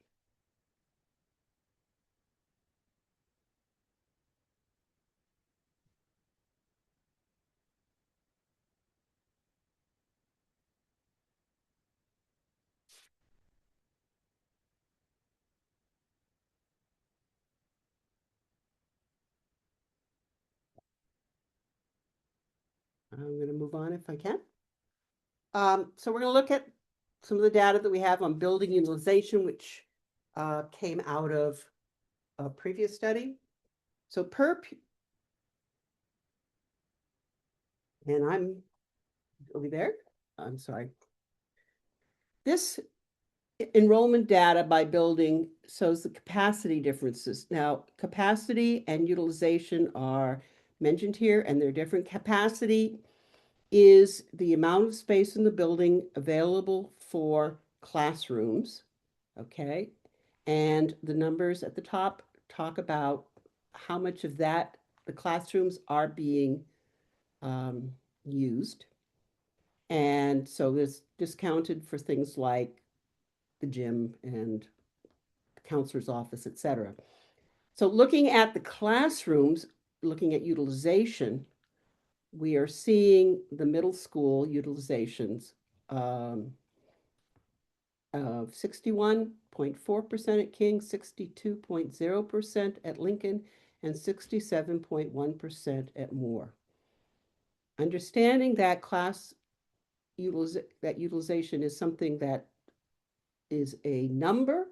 Speaker 1: I'm going to move on if I can. So we're going to look at some of the data that we have on building utilization, which came out of a previous study. So are we there? I'm sorry. This enrollment data by building shows the capacity differences. Now, capacity and utilization are mentioned here, and they're different. Capacity is the amount of space in the building available for classrooms, okay? And the numbers at the top talk about how much of that the classrooms are being used. And so it's discounted for things like the gym and the counselor's office, et cetera. So looking at the classrooms, looking at utilization, we are seeing the middle school utilizations of 61.4% at King, 62.0% at Lincoln, and 67.1% at Moore. Understanding that utilization is something that is a number.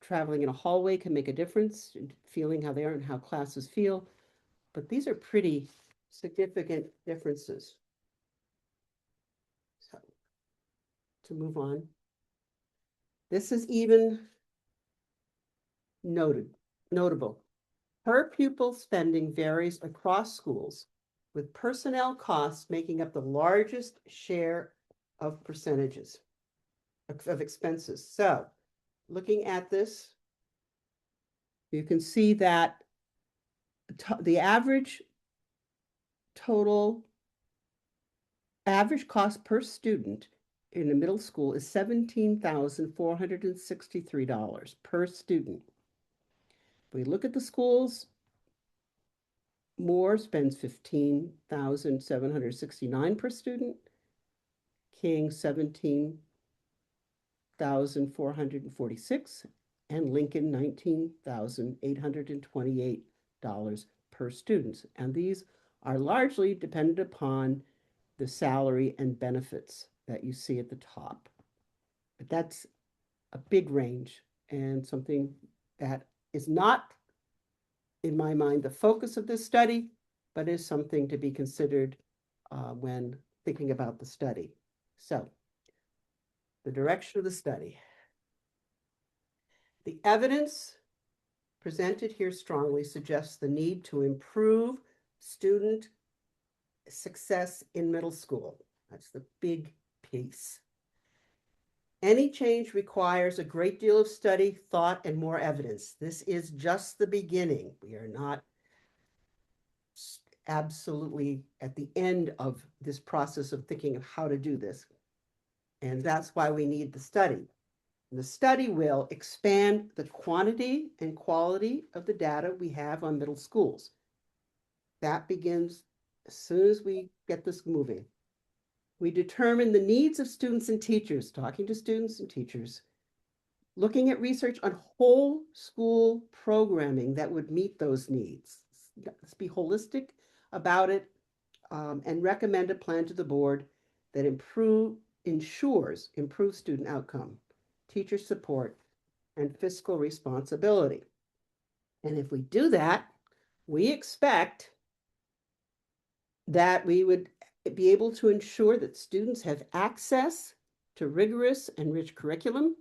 Speaker 1: Traveling in a hallway can make a difference, feeling how they are and how classes feel, but these are pretty significant differences. So, to move on, this is even notable. Per pupil spending varies across schools, with personnel costs making up the largest share of percentages of expenses. So, looking at this, you can see that the average cost per student in a middle school is $17,463 per student. If we look at the schools, Moore spends $15,769 per student. King 17,446, and Lincoln $19,828 per student. And these are largely dependent upon the salary and benefits that you see at the top. But that's a big range and something that is not, in my mind, the focus of this study, but is something to be considered when thinking about the study. So, the direction of the study. The evidence presented here strongly suggests the need to improve student success in middle school. That's the big piece. Any change requires a great deal of study, thought, and more evidence. This is just the beginning. We are not absolutely at the end of this process of thinking of how to do this. And that's why we need the study. The study will expand the quantity and quality of the data we have on middle schools. That begins as soon as we get this moving. We determine the needs of students and teachers, talking to students and teachers, looking at research on whole school programming that would meet those needs. Let's be holistic about it and recommend a plan to the board that ensures improved student outcome, teacher support, and fiscal responsibility. And if we do that, we expect that we would be able to ensure that students have access to rigorous and rich curriculum,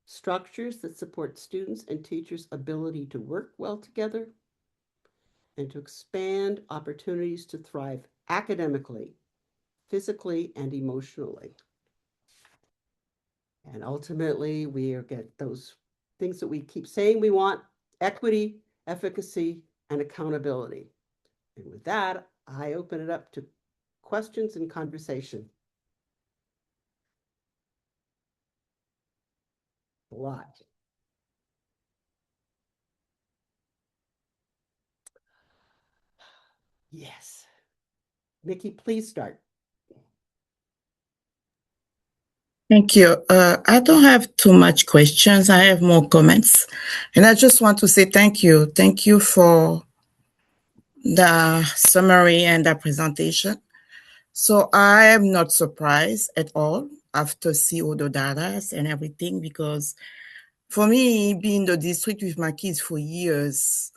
Speaker 1: structures that support students and teachers' ability to work well together, and to expand opportunities to thrive academically, physically, and emotionally. And ultimately, we get those things that we keep saying we want: equity, efficacy, and accountability. And with that, I open it up to questions and conversation. A lot. Yes. Nikki, please start.
Speaker 11: Thank you. I don't have too much questions. I have more comments. And I just want to say thank you. Thank you for the summary and the presentation. So I am not surprised at all after see all the data and everything, because for me, being in the district with my kids for years,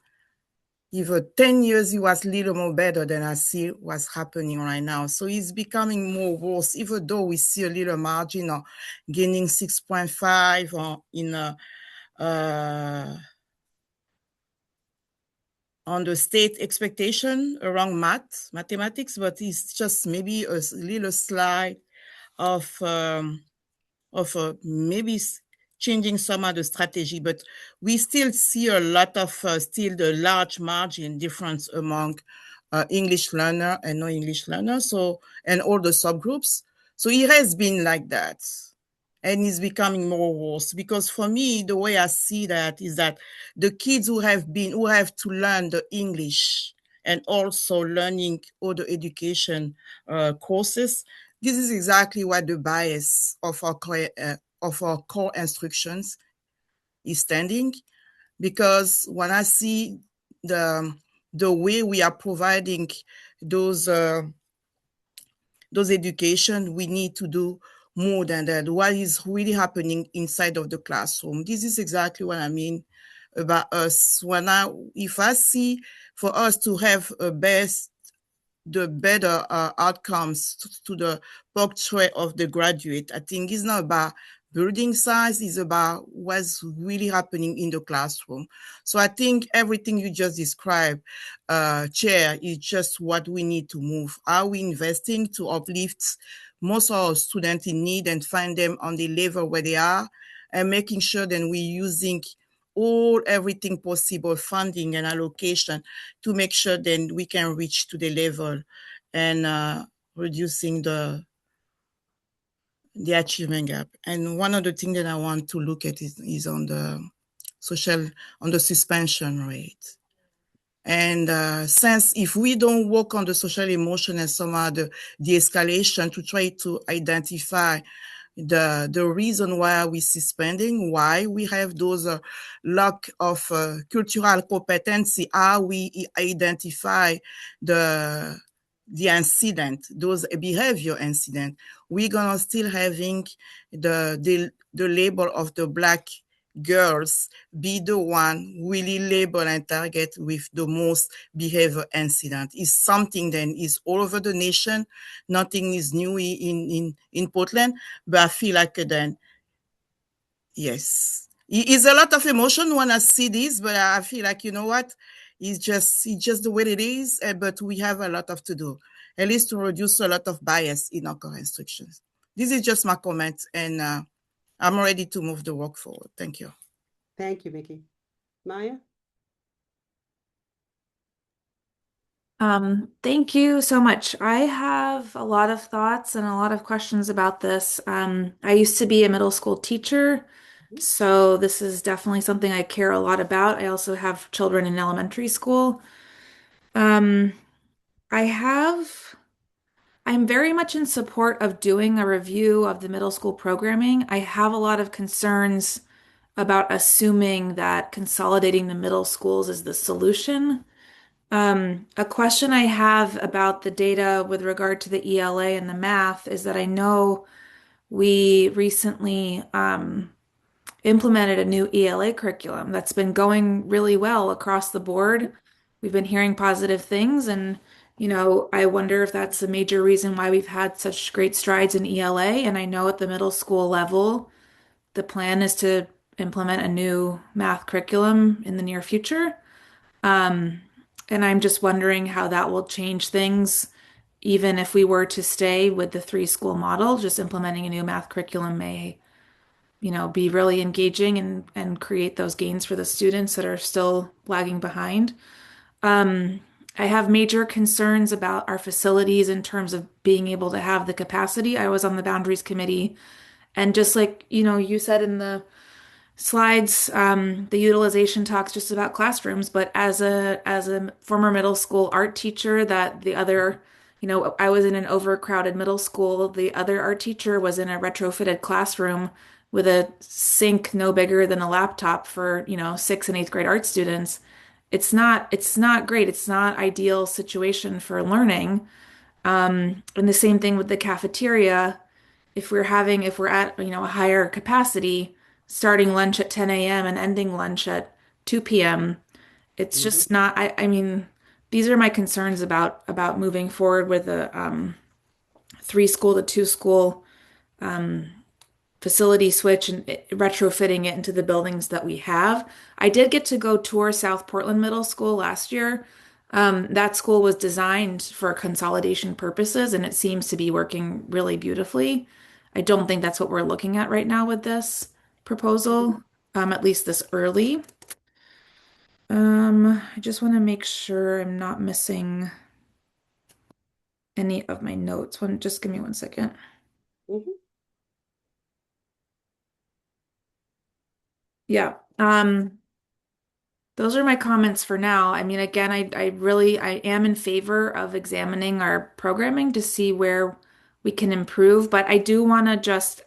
Speaker 11: even 10 years, it was a little more better than I see what's happening right now. So it's becoming more worse, even though we see a little margin of gaining 6.5 in on the state expectation around mathematics, but it's just maybe a little slide of maybe changing some of the strategy, but we still see a lot of still the large margin difference among English learner and non-English learner. So, and all the subgroups. So it has been like that. And it's becoming more worse, because for me, the way I see that is that the kids who have to learn the English and also learning all the education courses, this is exactly what the bias of our core instructions is standing. Because when I see the way we are providing those education, we need to do more than that. What is really happening inside of the classroom? This is exactly what I mean about us. If I see for us to have the better outcomes to the portrait of the graduate, I think it's not about building size, it's about what's really happening in the classroom. So I think everything you just described, Chair, is just what we need to move. Are we investing to uplift most of our students in need and find them on the level where they are, and making sure that we're using everything possible, funding and allocation, to make sure then we can reach to the level and reducing the achievement gap. And one of the things that I want to look at is on the suspension rate. And since if we don't work on the social emotion and somehow the escalation to try to identify the reason why we suspending, why we have those lack of cultural competency, how we identify the incident, those behavior incident, we're gonna still having the label of the Black girls be the one really label and target with the most behavior incident. Is something then is all over the nation. Nothing is new in Portland, but I feel like then, yes, it's a lot of emotion when I see this, but I feel like, you know what, it's just the way it is, but we have a lot of to do, at least to reduce a lot of bias in our current instructions. This is just my comment, and I'm ready to move the work forward. Thank you.
Speaker 1: Thank you, Mickey. Maya?
Speaker 4: Thank you so much. I have a lot of thoughts and a lot of questions about this. I used to be a middle school teacher, so this is definitely something I care a lot about. I also have children in elementary school. Um, I have, I'm very much in support of doing a review of the middle school programming. I have a lot of concerns about assuming that consolidating the middle schools is the solution. A question I have about the data with regard to the ELA and the math is that I know we recently implemented a new ELA curriculum that's been going really well across the board. We've been hearing positive things, and I wonder if that's a major reason why we've had such great strides in ELA. And I know at the middle school level, the plan is to implement a new math curriculum in the near future. Um, and I'm just wondering how that will change things, even if we were to stay with the three school model. Just implementing a new math curriculum may, be really engaging and create those gains for the students that are still lagging behind. Um, I have major concerns about our facilities in terms of being able to have the capacity. I was on the boundaries committee, and just like, you said in the slides, the utilization talks just about classrooms, but as a former middle school art teacher, that the other, I was in an overcrowded middle school. The other art teacher was in a retrofitted classroom with a sink no bigger than a laptop for, sixth and eighth grade art students. It's not great. It's not ideal situation for learning. And the same thing with the cafeteria. If we're at, a higher capacity, starting lunch at 10 a.m. and ending lunch at 2 p.m., it's just not, I mean, these are my concerns about moving forward with a three school to two school facility switch and retrofitting it into the buildings that we have. I did get to go tour South Portland Middle School last year. That school was designed for consolidation purposes, and it seems to be working really beautifully. I don't think that's what we're looking at right now with this proposal, at least this early. I just want to make sure I'm not missing any of my notes. Just give me 1 second.
Speaker 1: Mhm.
Speaker 4: Yeah. Those are my comments for now. I mean, again, I am in favor of examining our programming to see where we can improve, but I do want to just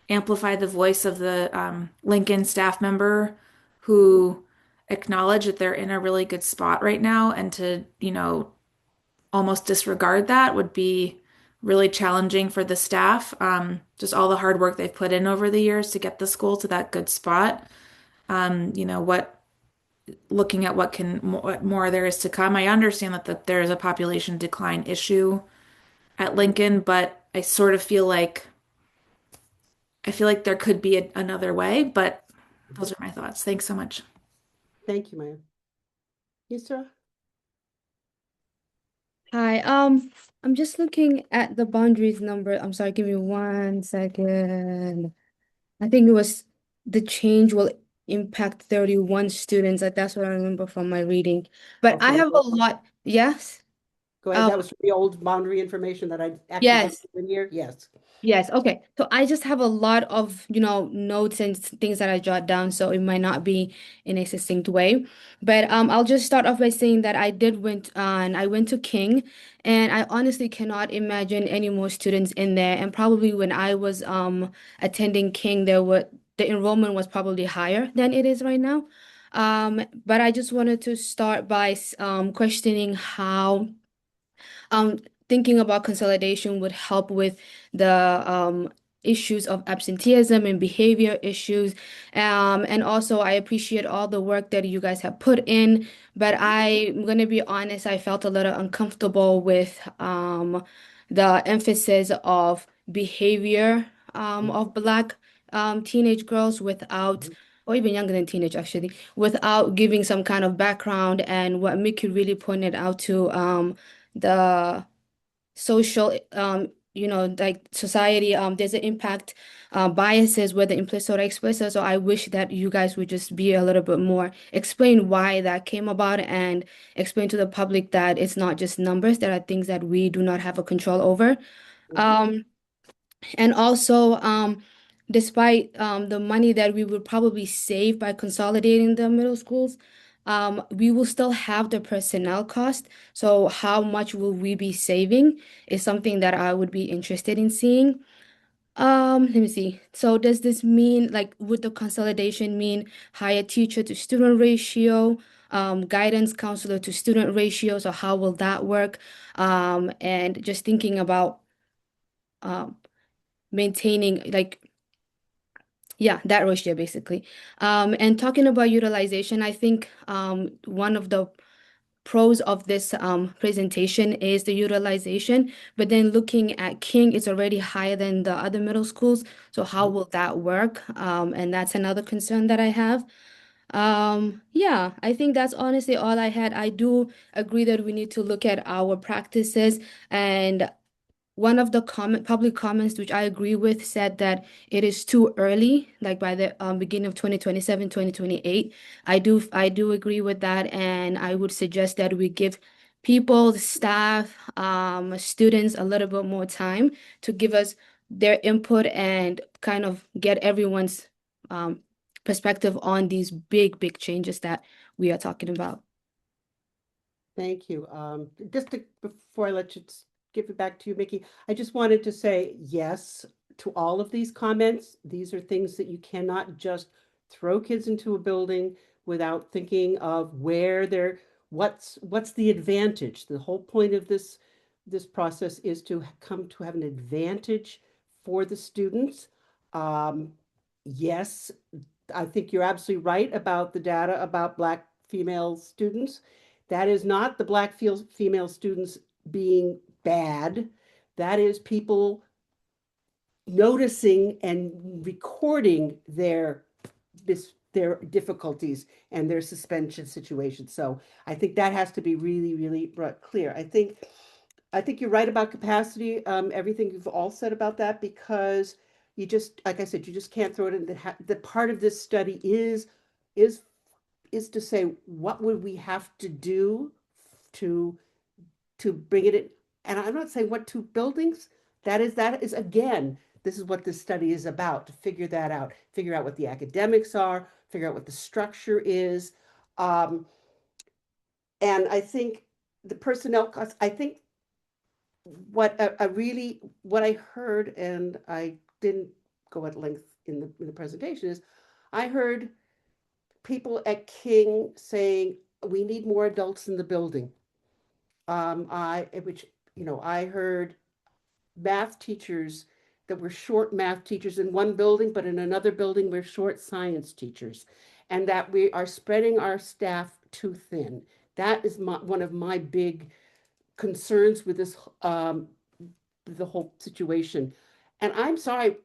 Speaker 4: amplify the voice of the Lincoln staff member who acknowledge that they're in a really good spot right now, and to, almost disregard that would be really challenging for the staff. Just all the hard work they've put in over the years to get the school to that good spot. What looking at what more there is to come. I understand that there is a population decline issue at Lincoln, but I feel like there could be another way, but those are my thoughts. Thanks so much.
Speaker 1: Thank you, Maya. Yusra?
Speaker 12: Hi, I'm just looking at the boundaries number. I'm sorry, give me 1 second. I think it was the change will impact 31 students. That's what I remember from my reading. But I
Speaker 1: Okay,
Speaker 12: have a lot. Yes.
Speaker 1: go ahead. That was the old boundary information that I actually have
Speaker 12: Yes.
Speaker 1: in here. Yes.
Speaker 12: Yes, okay. So I just have a lot of, notes and things that I jot down, so it might not be in a succinct way. But I'll just start off by saying that I went to King, and I honestly cannot imagine any more students in there. And probably when I was attending King, the enrollment was probably higher than it is right now. But I just wanted to start by questioning how um, thinking about consolidation would help with the issues of absenteeism and behavior issues. And also, I appreciate all the work that you guys have put in, but I'm going to be honest, I felt a little uncomfortable with the emphasis of behavior of Black teenage girls without. Or even younger than teenage, actually, without giving some kind of background. And what Mickey really pointed out to the social like society there's an impact biases, whether implicit or explicit. So I wish that you guys would just be a little bit more explain why that came about, and explain to the public that it's not just numbers, there are things that we do not have a control over. um and also, despite the money that we would probably save by consolidating the middle schools, we will still have the personnel cost. So how much will we be saving is something that I would be interested in seeing. Let me see. So does this mean, like, would the consolidation mean higher teacher to student ratio, guidance counselor to student ratio? So how will that work? And just thinking about um, maintaining, like, yeah, that ratio basically. And talking about utilization, I think one of the pros of this presentation is the utilization, but then looking at King, it's already higher than the other middle schools. So how will that work? And that's another concern that I have. Yeah, I think that's honestly all I had. I do agree that we need to look at our practices, and one of the public comments, which I agree with, said that it is too early, like by the beginning of 2027, 2028. I do agree with that, and I would suggest that we give people, the staff, students a little bit more time to give us their input and kind of get everyone's um, perspective on these big, big changes that we are talking about.
Speaker 1: Thank you. Before I let you give it back to you, Mickey, I just wanted to say yes to all of these comments. These are things that you cannot just throw kids into a building without thinking of what's the advantage. The whole point of this process is to come to have an advantage for the students. Um, yes, I think you're absolutely right about the data about Black female students. That is not the Black female students being bad. That is people noticing and recording their difficulties and their suspension situations. So I think that has to be really, really clear. I think you're right about capacity, everything you've all said about that, because you just, like I said, you just can't throw it in. The part of this study is is to say, what would we have to do to bring it in? And I'm not saying what two buildings. That is again, this is what this study is about, to figure that out, figure out what the academics are, figure out what the structure is. Um, and I think the personnel costs, I think what I heard, and I didn't go at length in the presentation, is I heard people at King saying we need more adults in the building. I heard math teachers that were short math teachers in one building, but in another building we're short science teachers, and that we are spreading our staff too thin. That is one of my big concerns with the whole situation. And I'm sorry,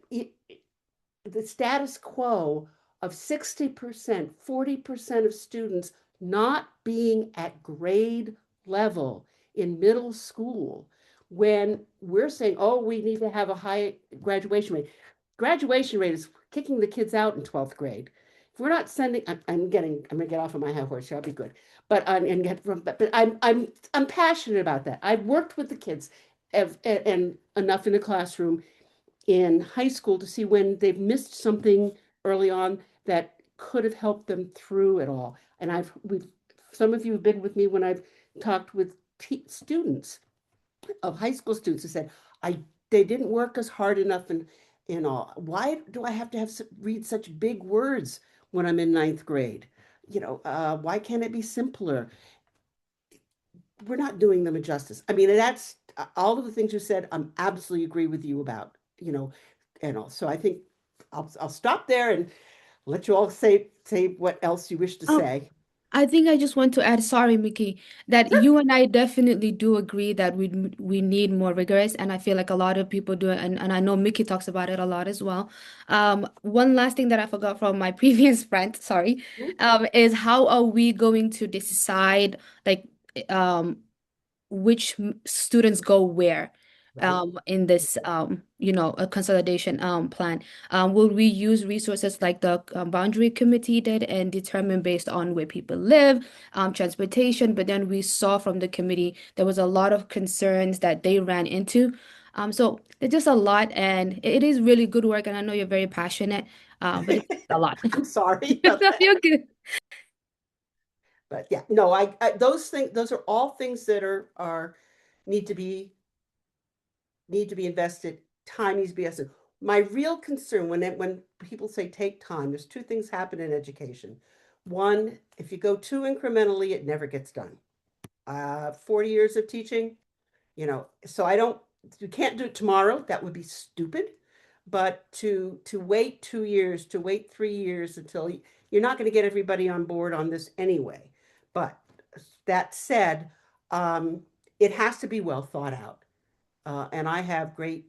Speaker 1: the status quo of 60%, 40% of students not being at grade level in middle school, when we're saying, oh, we need to have a high graduation rate. Graduation rate is kicking the kids out in 12th grade. If we're not sending, I'm gonna get off of my high horse here, I'll be good. But I'm passionate about that. I've worked with the kids and enough in the classroom in high school to see when they've missed something early on that could have helped them through it all. And some of you have been with me when I've talked with students of high school students who said, they didn't work as hard enough and all. Why do I have to read such big words when I'm in ninth grade? Why can't it be simpler? We're not doing them a justice. I mean, that's all of the things you said. I'm absolutely agree with you about, and all. So I think I'll stop there and let you all say what else you wish to
Speaker 12: Oh,
Speaker 1: say.
Speaker 12: I think I just want to add, sorry, Mickey, that
Speaker 1: Sure.
Speaker 12: you and I definitely do agree that we need more rigorous, and I feel like a lot of people do it, and I know Mickey talks about it a lot as well. One last thing that I forgot from my previous rant, sorry, is how are we going to decide like um which students go where
Speaker 1: Right.
Speaker 12: in this a consolidation plan. Will we use resources like the boundary committee did and determine based on where people live, transportation? But then we saw from the committee there was a lot of concerns that they ran into. So it's just a lot, and it is really good work, and I know you're very passionate, but it's a lot.
Speaker 1: I'm sorry about
Speaker 12: No,
Speaker 1: that.
Speaker 12: you're good.
Speaker 1: But yeah, no, those are all things that are need to be invested. Time needs to be invested. My real concern when people say take time, there's two things happen in education. One, if you go too incrementally, it never gets done. 40 years of teaching, so you can't do it tomorrow. That would be stupid. But to wait 2 years, to wait 3 years until you're not going to get everybody on board on this anyway. But that said, it has to be well thought out. And I mean,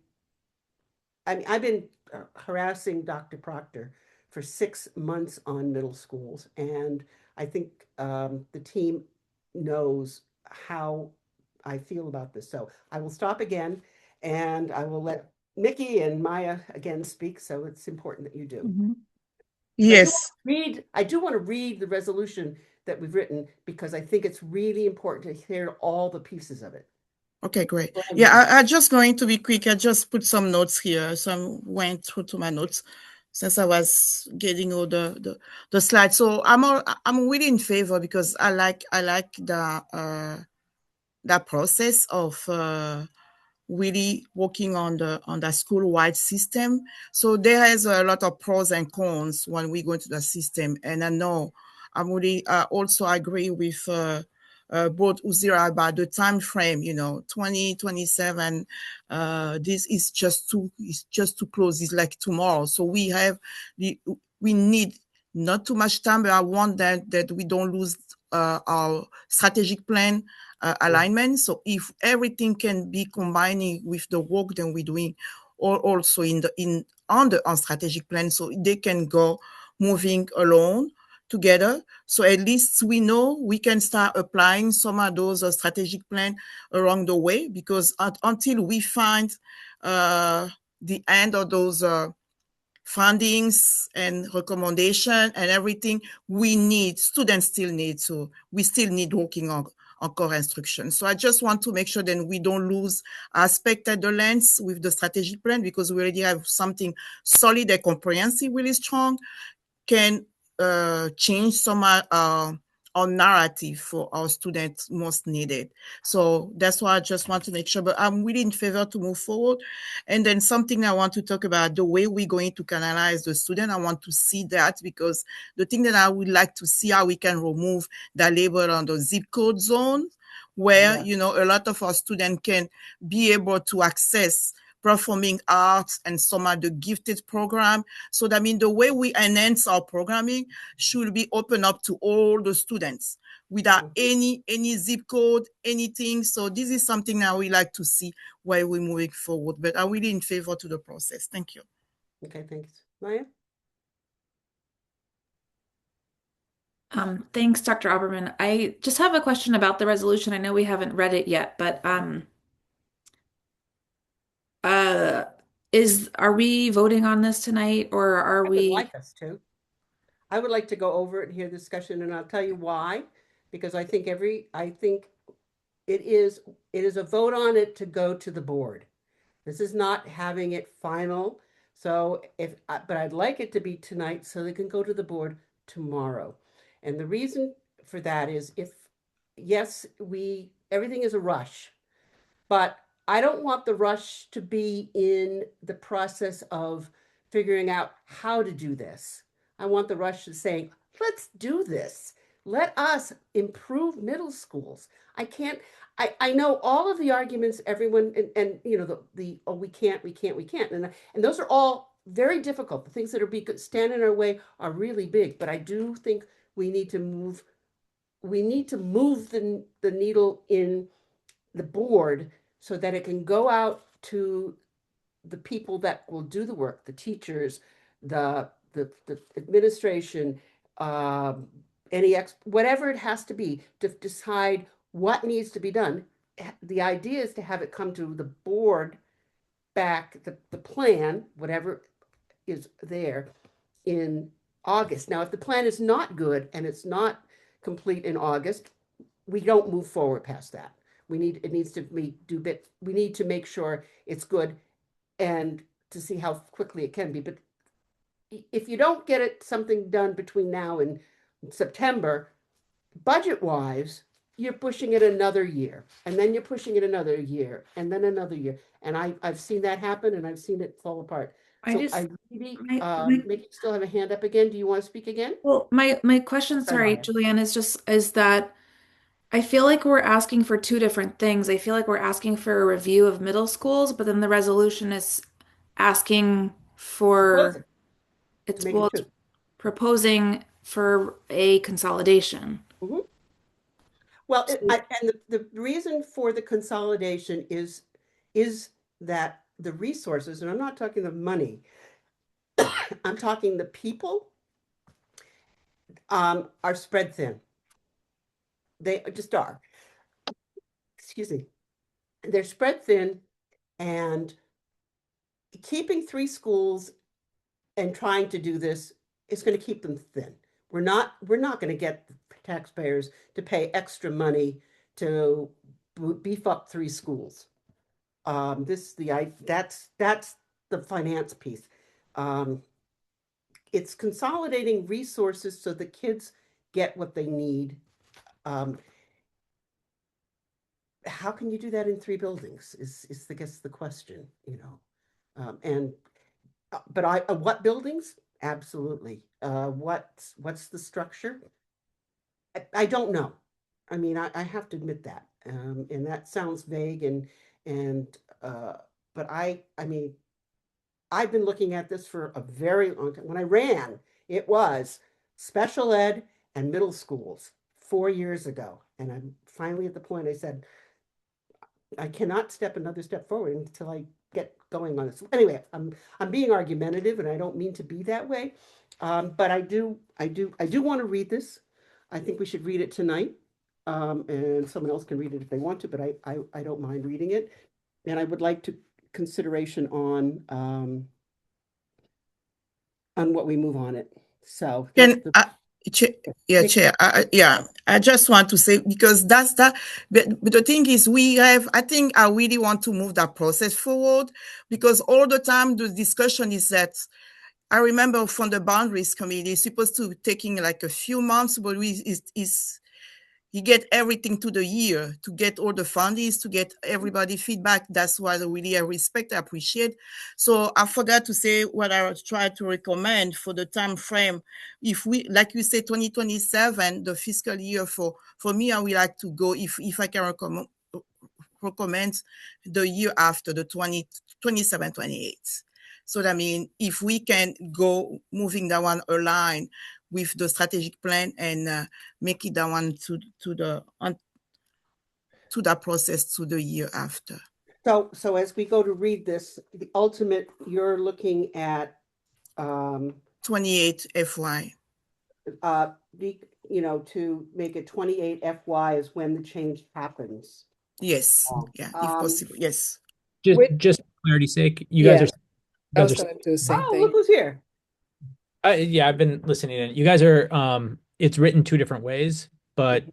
Speaker 1: I've been harassing Dr. Proctor for 6 months on middle schools, and I think the team knows how I feel about this. So I will stop again, and I will let Nikki and Maya again speak. So it's important that you do.
Speaker 11: Yes.
Speaker 1: I do want to read the resolution that we've written because I think it's really important to hear all the pieces of it.
Speaker 11: Okay, great. Yeah, I just going to be quick. I just put some notes here. So I went through to my notes since I was getting all the slides. So I'm really in favor because I like the that process of really working on the school-wide system. So there is a lot of pros and cons when we go into the system. And I know I'm really also agree with both Uzira about the time frame, 2027. This is just too close. It's like tomorrow. So we need not too much time, but I want that we don't lose our strategic plan alignment. So if everything can be combining with the work that we're doing, or also on strategic plan, so they can go moving along together. So at least we know we can start applying some of those strategic plan along the way, because until we find the end of those fundings and recommendation and everything, we still need working on core instruction. So I just want to make sure that we don't lose aspect at the lens with the strategic plan, because we already have something solid and comprehensive, really strong, can change some our narrative for our students most needed. So that's why I just want to make sure, but I'm really in favor to move forward. And then something I want to talk about, the way we're going to canalize the student. I want to see that, because the thing that I would like to see how we can remove that label on the zip code zone, where, a lot of our students can be able to access performing arts and some of the gifted program. So that means the way we enhance our programming should be open up to all the students without any zip code, anything. So this is something that we like to see while we're moving forward. But I'm really in favor to the process. Thank you.
Speaker 1: Okay, thanks. Maya?
Speaker 4: Thanks, Dr. Oberman. I just have a question about the resolution. I know we haven't read it yet, but are we voting on this tonight, or are
Speaker 1: I would
Speaker 4: we?
Speaker 1: like us to. I would like to go over it and hear the discussion, and I'll tell you why. Because I think it is a vote on it to go to the board. This is not having it final. So but I'd like it to be tonight so they can go to the board tomorrow. And the reason for that is yes, everything is a rush, but I don't want the rush to be in the process of figuring out how to do this. I want the rush to saying, let's do this. Let us improve middle schools. I can't, I know all of the arguments, everyone, and you know, oh, we can't, we can't, we can't. And those are all very difficult. The things that stand in our way are really big, but I do think we need to move, the needle in the board so that it can go out to the people that will do the work, the teachers, the administration, whatever it has to be to decide what needs to be done. The idea is to have it come to the board back, the plan, whatever is there in August. Now, if the plan is not good and it's not complete in August, we don't move forward past that. It needs to we need to make sure it's good and to see how quickly it can be. But if you don't get something done between now and September, budget wise, you're pushing it another year, and then you're pushing it another year, and then another year. And I've seen that happen, and I've seen it fall apart. So I really, Mick, you still have a hand up again. Do you want to speak again?
Speaker 4: Well, my question, sorry, Julianne, is that I feel like we're asking for two different things. I feel like we're asking for a review of middle schools, but then the resolution is asking for it's proposing for a consolidation.
Speaker 1: Mm-hmm. Well, and the reason for the consolidation is that the resources, and I'm not talking the money, I'm talking the people, are spread thin. They just are. Excuse me. They're spread thin, and keeping 3 schools and trying to do this is going to keep them thin. We're not going to get taxpayers to pay extra money to beef up 3 schools. That's the finance piece. It's consolidating resources so the kids get what they need. How can you do that in 3 buildings is I guess the question, you know. But what buildings? Absolutely. What's the structure? I don't know. I mean, I have to admit that. And that sounds vague but I mean, I've been looking at this for a very long time. When I ran, it was special ed and middle schools 4 years ago. And I'm finally at the point I said, I cannot step another step forward until I get going on this. Anyway, I'm being argumentative, and I don't mean to be that way. But I do want to read this. I think we should read it tonight. And someone else can read it if they want to, but I don't mind reading it. And I would like to consideration on what we move on it. So
Speaker 11: Chair, I just want to say, because that's that, but the thing is, I think I really want to move that process forward, because all the time the discussion is that, I remember from the boundaries committee, it's supposed to taking like a few months, but you get everything to the year to get all the fundings, to get everybody feedback. That's what I really respect, appreciate. So I forgot to say what I try to recommend for the time frame. If we, like you say, 2027, the fiscal year for me, I would like to go, if I can recommend the year after, the 27, 28. So that means if we can go moving that one align with the strategic plan and make it that one to that process to the year after.
Speaker 1: So as we go to read this, the ultimate, you're looking at
Speaker 11: 28 FY.
Speaker 1: You know, to make it 28 FY is when the change happens.
Speaker 11: Yes, yeah, if possible, yes.
Speaker 13: Just for clarity's sake, you guys are.
Speaker 2: I was going to do the same thing.
Speaker 1: Look who's here.
Speaker 13: Yeah, I've been listening in. You guys are, it's written 2 different ways, but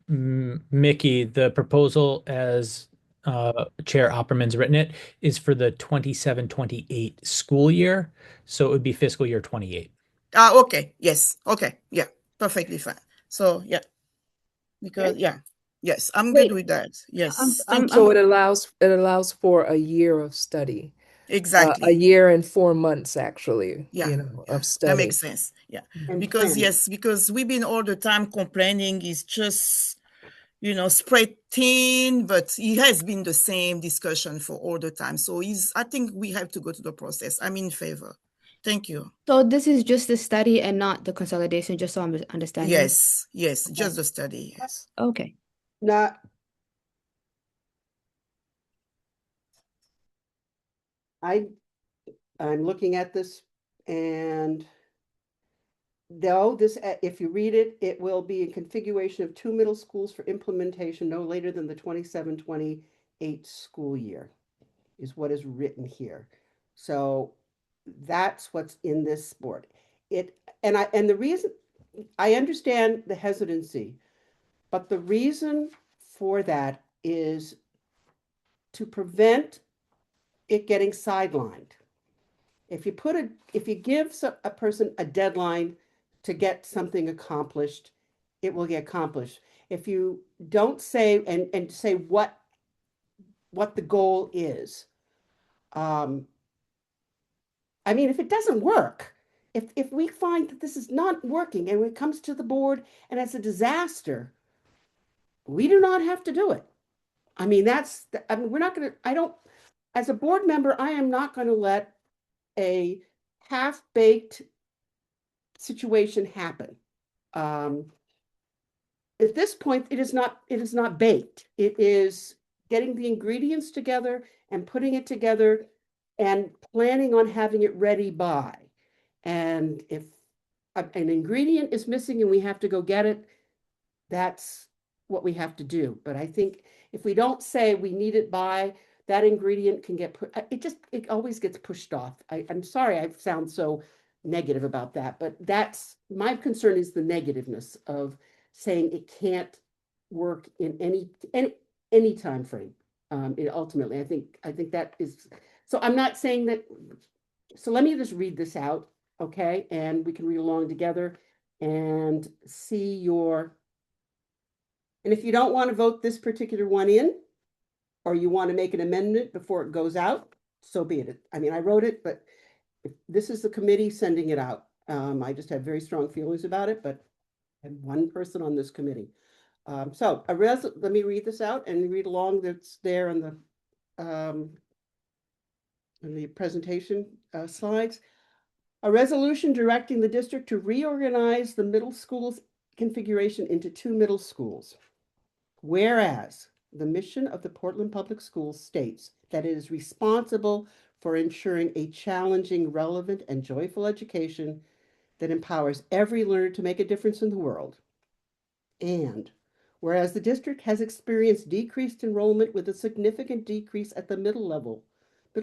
Speaker 13: Mickey, the proposal as Chair Opperman's written it, is for the 27-28 school year. So it would be fiscal year 28.
Speaker 11: Okay. Yes. Okay. Yeah. Perfectly fine. So yeah, because
Speaker 1: Okay.
Speaker 11: yeah. Yes, I'm good
Speaker 12: Wait,
Speaker 11: with that. Yes.
Speaker 12: I'm
Speaker 11: Thank
Speaker 2: So
Speaker 11: you.
Speaker 2: it allows for a year of study, a
Speaker 11: Exactly.
Speaker 2: year and 4 months actually,
Speaker 11: Yeah. Yeah.
Speaker 2: of
Speaker 11: That makes
Speaker 2: study.
Speaker 11: sense. Yeah.
Speaker 1: And
Speaker 11: Because
Speaker 1: planning.
Speaker 11: yes, because we've been all the time complaining is just, spread thin, but it has been the same discussion for all the time. So I think we have to go to the process. I'm in favor. Thank you.
Speaker 12: So this is just the study and not the consolidation, just so I'm understanding.
Speaker 11: Yes. Yes.
Speaker 12: Okay.
Speaker 11: Just the study. Yes.
Speaker 12: Okay.
Speaker 1: Now, I'm looking at this, and though this, if you read it, it will be a configuration of 2 middle schools for implementation no later than the 27-28 school year, is what is written here. So that's what's in this board. And the reason I understand the hesitancy, but the reason for that is to prevent it getting sidelined. If you give a person a deadline to get something accomplished, it will get accomplished. If you don't say and say what the goal is, I mean, if it doesn't work, if we find that this is not working and it comes to the board and it's a disaster, we do not have to do it. I mean, we're not going to, I don't, as a board member, I am not going to let a half-baked situation happen. At this point, it is not baked. It is getting the ingredients together and putting it together and planning on having it ready by. And if an ingredient is missing and we have to go get it, that's what we have to do. But I think if we don't say we need it by, that ingredient can get put, it always gets pushed off. I'm sorry I sound so negative about that, but that's my concern, is the negativeness of saying it can't work in any time frame. Ultimately, I think that is, so I'm not saying that, so let me just read this out, okay? And we can read along together and see and if you don't want to vote this particular one in, or you want to make an amendment before it goes out, so be it. I mean, I wrote it, but if this is the committee sending it out. I just have very strong feelings about it, but I have one person on this committee. Let me read this out and read along. That's there in the presentation slides. A resolution directing the district to reorganize the middle school's configuration into 2 middle schools. Whereas the mission of the Portland Public Schools states that it is responsible for ensuring a challenging, relevant, and joyful education that empowers every learner to make a difference in the world. And whereas the district has experienced decreased enrollment with a significant decrease at the middle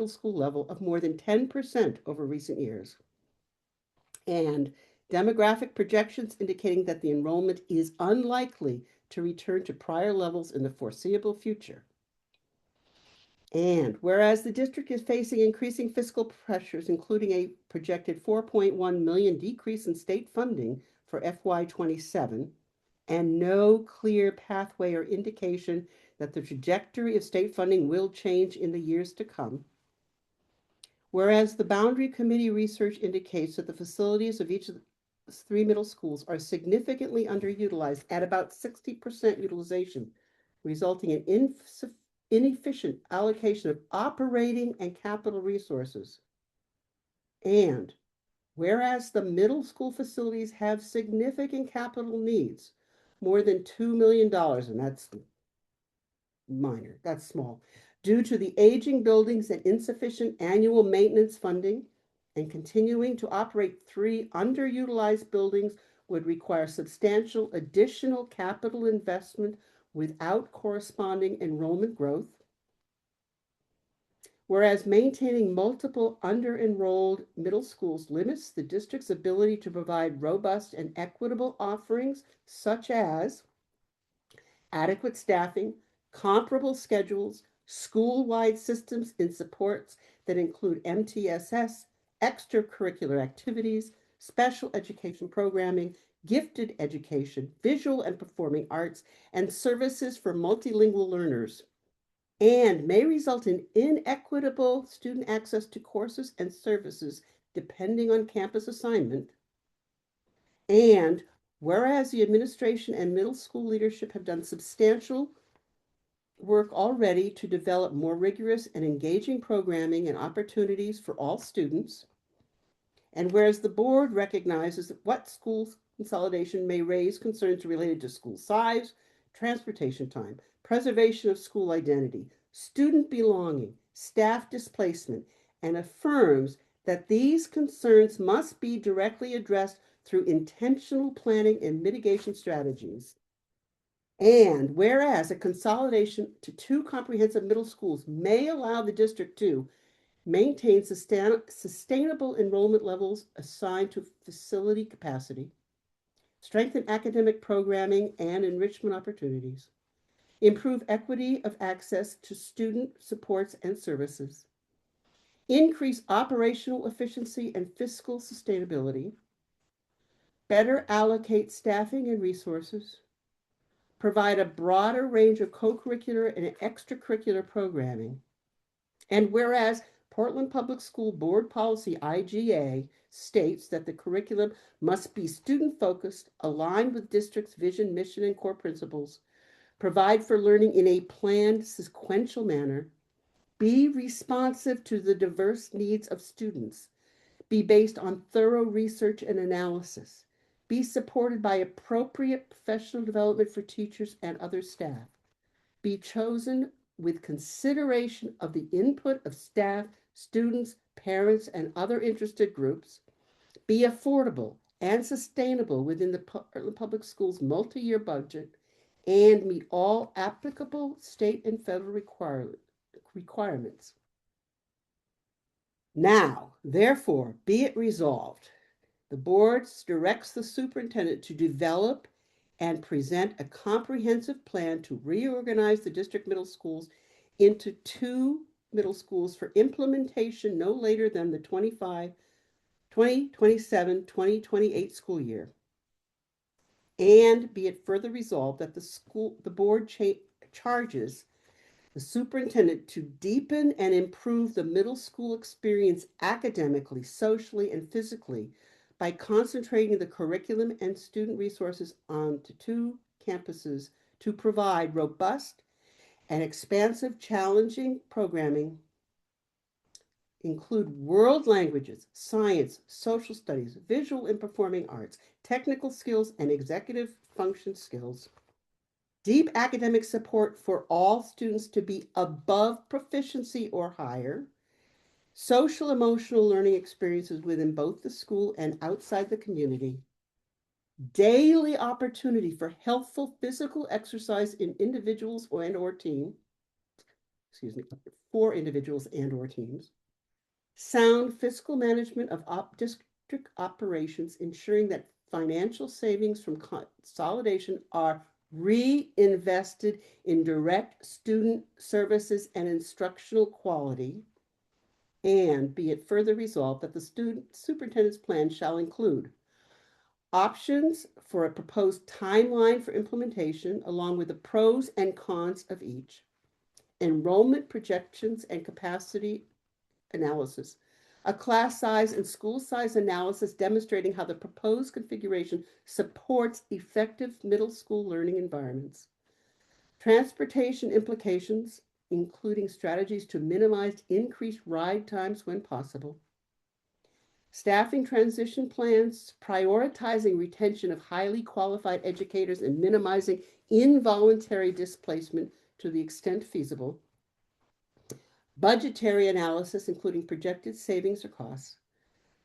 Speaker 1: school level of more than 10% over recent years. And demographic projections indicating that the enrollment is unlikely to return to prior levels in the foreseeable future. And whereas the district is facing increasing fiscal pressures, including a projected 4.1 million decrease in state funding for FY27, and no clear pathway or indication that the trajectory of state funding will change in the years to come. Whereas the Boundary Committee research indicates that the facilities of each of the 3 middle schools are significantly underutilized at about 60% utilization, resulting in inefficient allocation of operating and capital resources. And whereas the middle school facilities have significant capital needs, more than $2 million, and that's minor, that's small, due to the aging buildings and insufficient annual maintenance funding, and continuing to operate 3 underutilized buildings would require substantial additional capital investment without corresponding enrollment growth. Whereas maintaining multiple under-enrolled middle schools limits the district's ability to provide robust and equitable offerings such as adequate staffing, comparable schedules, school-wide systems and supports that include MTSS, extracurricular activities, special education programming, gifted education, visual and performing arts, and services for multilingual learners, and may result in inequitable student access to courses and services depending on campus assignment. And whereas the administration and middle school leadership have done substantial work already to develop more rigorous and engaging programming and opportunities for all students, and whereas the board recognizes that what school consolidation may raise concerns related to school size, transportation time, preservation of school identity, student belonging, staff displacement, and affirms that these concerns must be directly addressed through intentional planning and mitigation strategies. And whereas a consolidation to 2 comprehensive middle schools may allow the district to maintain sustainable enrollment levels assigned to facility capacity, strengthen academic programming and enrichment opportunities, improve equity of access to student supports and services, increase operational efficiency and fiscal sustainability, better allocate staffing and resources, provide a broader range of co-curricular and extracurricular programming. And whereas Portland Public School Board Policy IGA states that the curriculum must be student-focused, aligned with district's vision, mission, and core principles, provide for learning in a planned, sequential manner, be responsive to the diverse needs of students, be based on thorough research and analysis, be supported by appropriate professional development for teachers and other staff, be chosen with consideration of the input of staff, students, parents, and other interested groups, be affordable and sustainable within the Portland Public Schools multi-year budget, and meet all applicable state and federal requirements. Now, therefore, be it resolved, the board directs the superintendent to develop and present a comprehensive plan to reorganize the district middle schools into 2 middle schools for implementation no later than the 2027-2028 school year. And be it further resolved that the board charges the superintendent to deepen and improve the middle school experience academically, socially, and physically by concentrating the curriculum and student resources onto 2 campuses to provide robust and expansive, challenging programming, include world languages, science, social studies, visual and performing arts, technical skills, and executive function skills. Deep academic support for all students to be above proficiency or higher. Social emotional learning experiences within both the school and outside the community. Daily opportunity for healthful physical exercise in individuals for individuals and or teams. Sound fiscal management of district operations, ensuring that financial savings from consolidation are reinvested in direct student services and instructional quality. And be it further resolved that the superintendent's plan shall include options for a proposed timeline for implementation, along with the pros and cons of each, enrollment projections and capacity analysis, a class size and school size analysis demonstrating how the proposed configuration supports effective middle school learning environments, transportation implications, including strategies to minimize increased ride times when possible, staffing transition plans, prioritizing retention of highly qualified educators and minimizing involuntary displacement to the extent feasible, budgetary analysis, including projected savings or costs,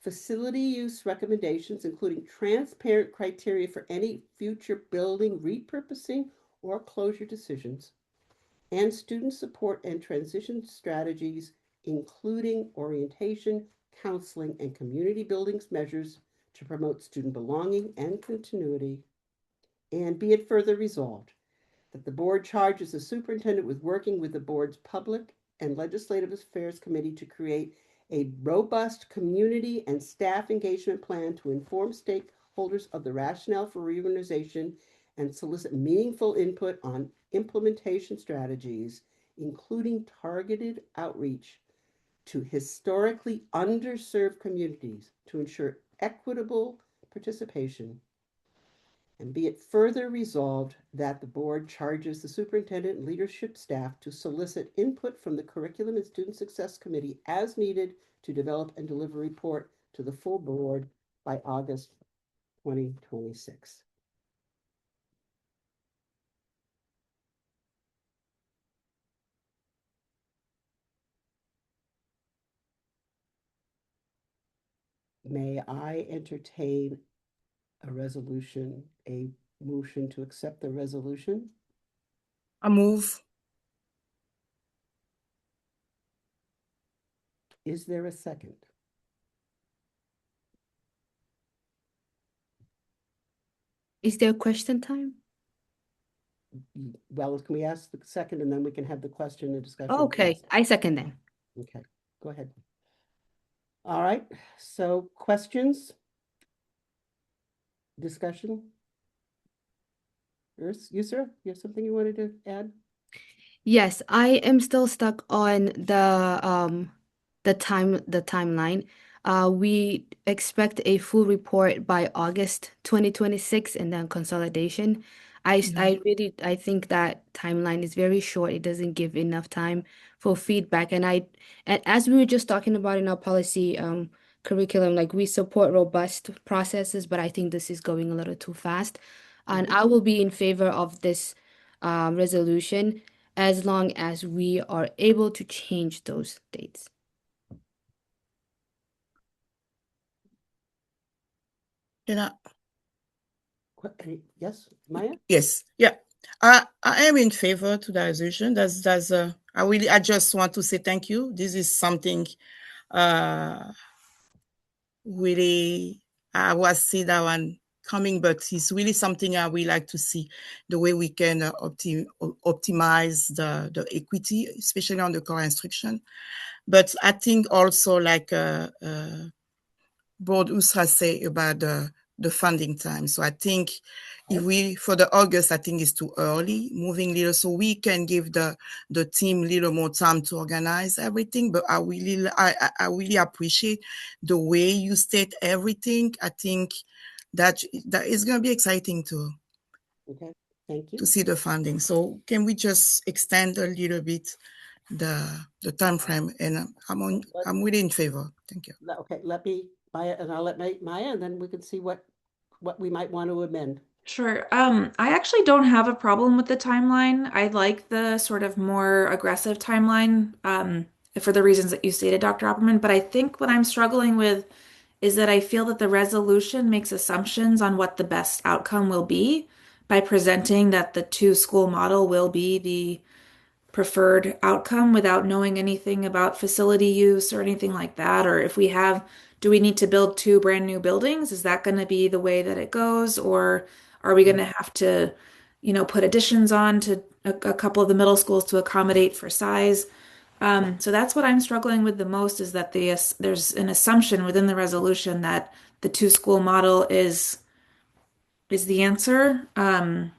Speaker 1: facility use recommendations, including transparent criteria for any future building repurposing or closure decisions, and student support and transition strategies, including orientation, counseling, and community building measures to promote student belonging and continuity. And be it further resolved that the board charges the superintendent with working with the board's public and legislative affairs committee to create a robust community and staff engagement plan to inform stakeholders of the rationale for reorganization and solicit meaningful input on implementation strategies, including targeted outreach to historically underserved communities to ensure equitable participation. And be it further resolved that the board charges the superintendent and leadership staff to solicit input from the Curriculum and Student Success Committee as needed to develop and deliver a report to the full board by August 2026. May I entertain a motion to accept the resolution?
Speaker 11: I move.
Speaker 1: Is there a second?
Speaker 12: Is there question time?
Speaker 1: Well, can we ask the second and then we can have the question and discussion?
Speaker 12: Okay,
Speaker 1: Yes.
Speaker 12: I second then.
Speaker 1: Okay, go ahead. All right, so questions? Discussion? Yusra, you have something you wanted to add?
Speaker 12: Yes, I am still stuck on the timeline. We expect a full report by August 2026 and then consolidation. I think that timeline is very short. It doesn't give enough time for feedback. And as we were just talking about in our policy curriculum, like we support robust processes, but I think this is going a little too fast. And I will be in favor of this resolution as long as we are able to change those dates.
Speaker 1: Yes, Maya?
Speaker 11: Yes, yeah. I am in favor to the resolution. I just want to say thank you. This is something really I was see that one coming, but it's really something I would like to see the way we can optimize the equity, especially on the core instruction. But I think also like Board Usra say about the funding time. So I think if we for the August, I think it's too early, moving little, so we can give the team little more time to organize everything. But I really appreciate the way you state everything. I think that is going to be exciting too.
Speaker 1: Okay, thank you.
Speaker 11: To see the funding. So can we just extend a little bit the time frame? And I'm really in favor. Thank you.
Speaker 1: Okay, let me Maya, and I'll let Maya, and then we can see what we might want to amend.
Speaker 4: Sure. I actually don't have a problem with the timeline. I like the sort of more aggressive timeline, for the reasons that you stated, Dr. Opperman. But I think what I'm struggling with is that I feel that the resolution makes assumptions on what the best outcome will be by presenting that the two-school model will be the preferred outcome without knowing anything about facility use or anything like that. Or if we have, do we need to build two brand new buildings? Is that going to be the way that it goes? Or are we going to have to, put additions on to a couple of the middle schools to accommodate for size? So that's what I'm struggling with the most is that there's an assumption within the resolution that the two-school model is the answer. And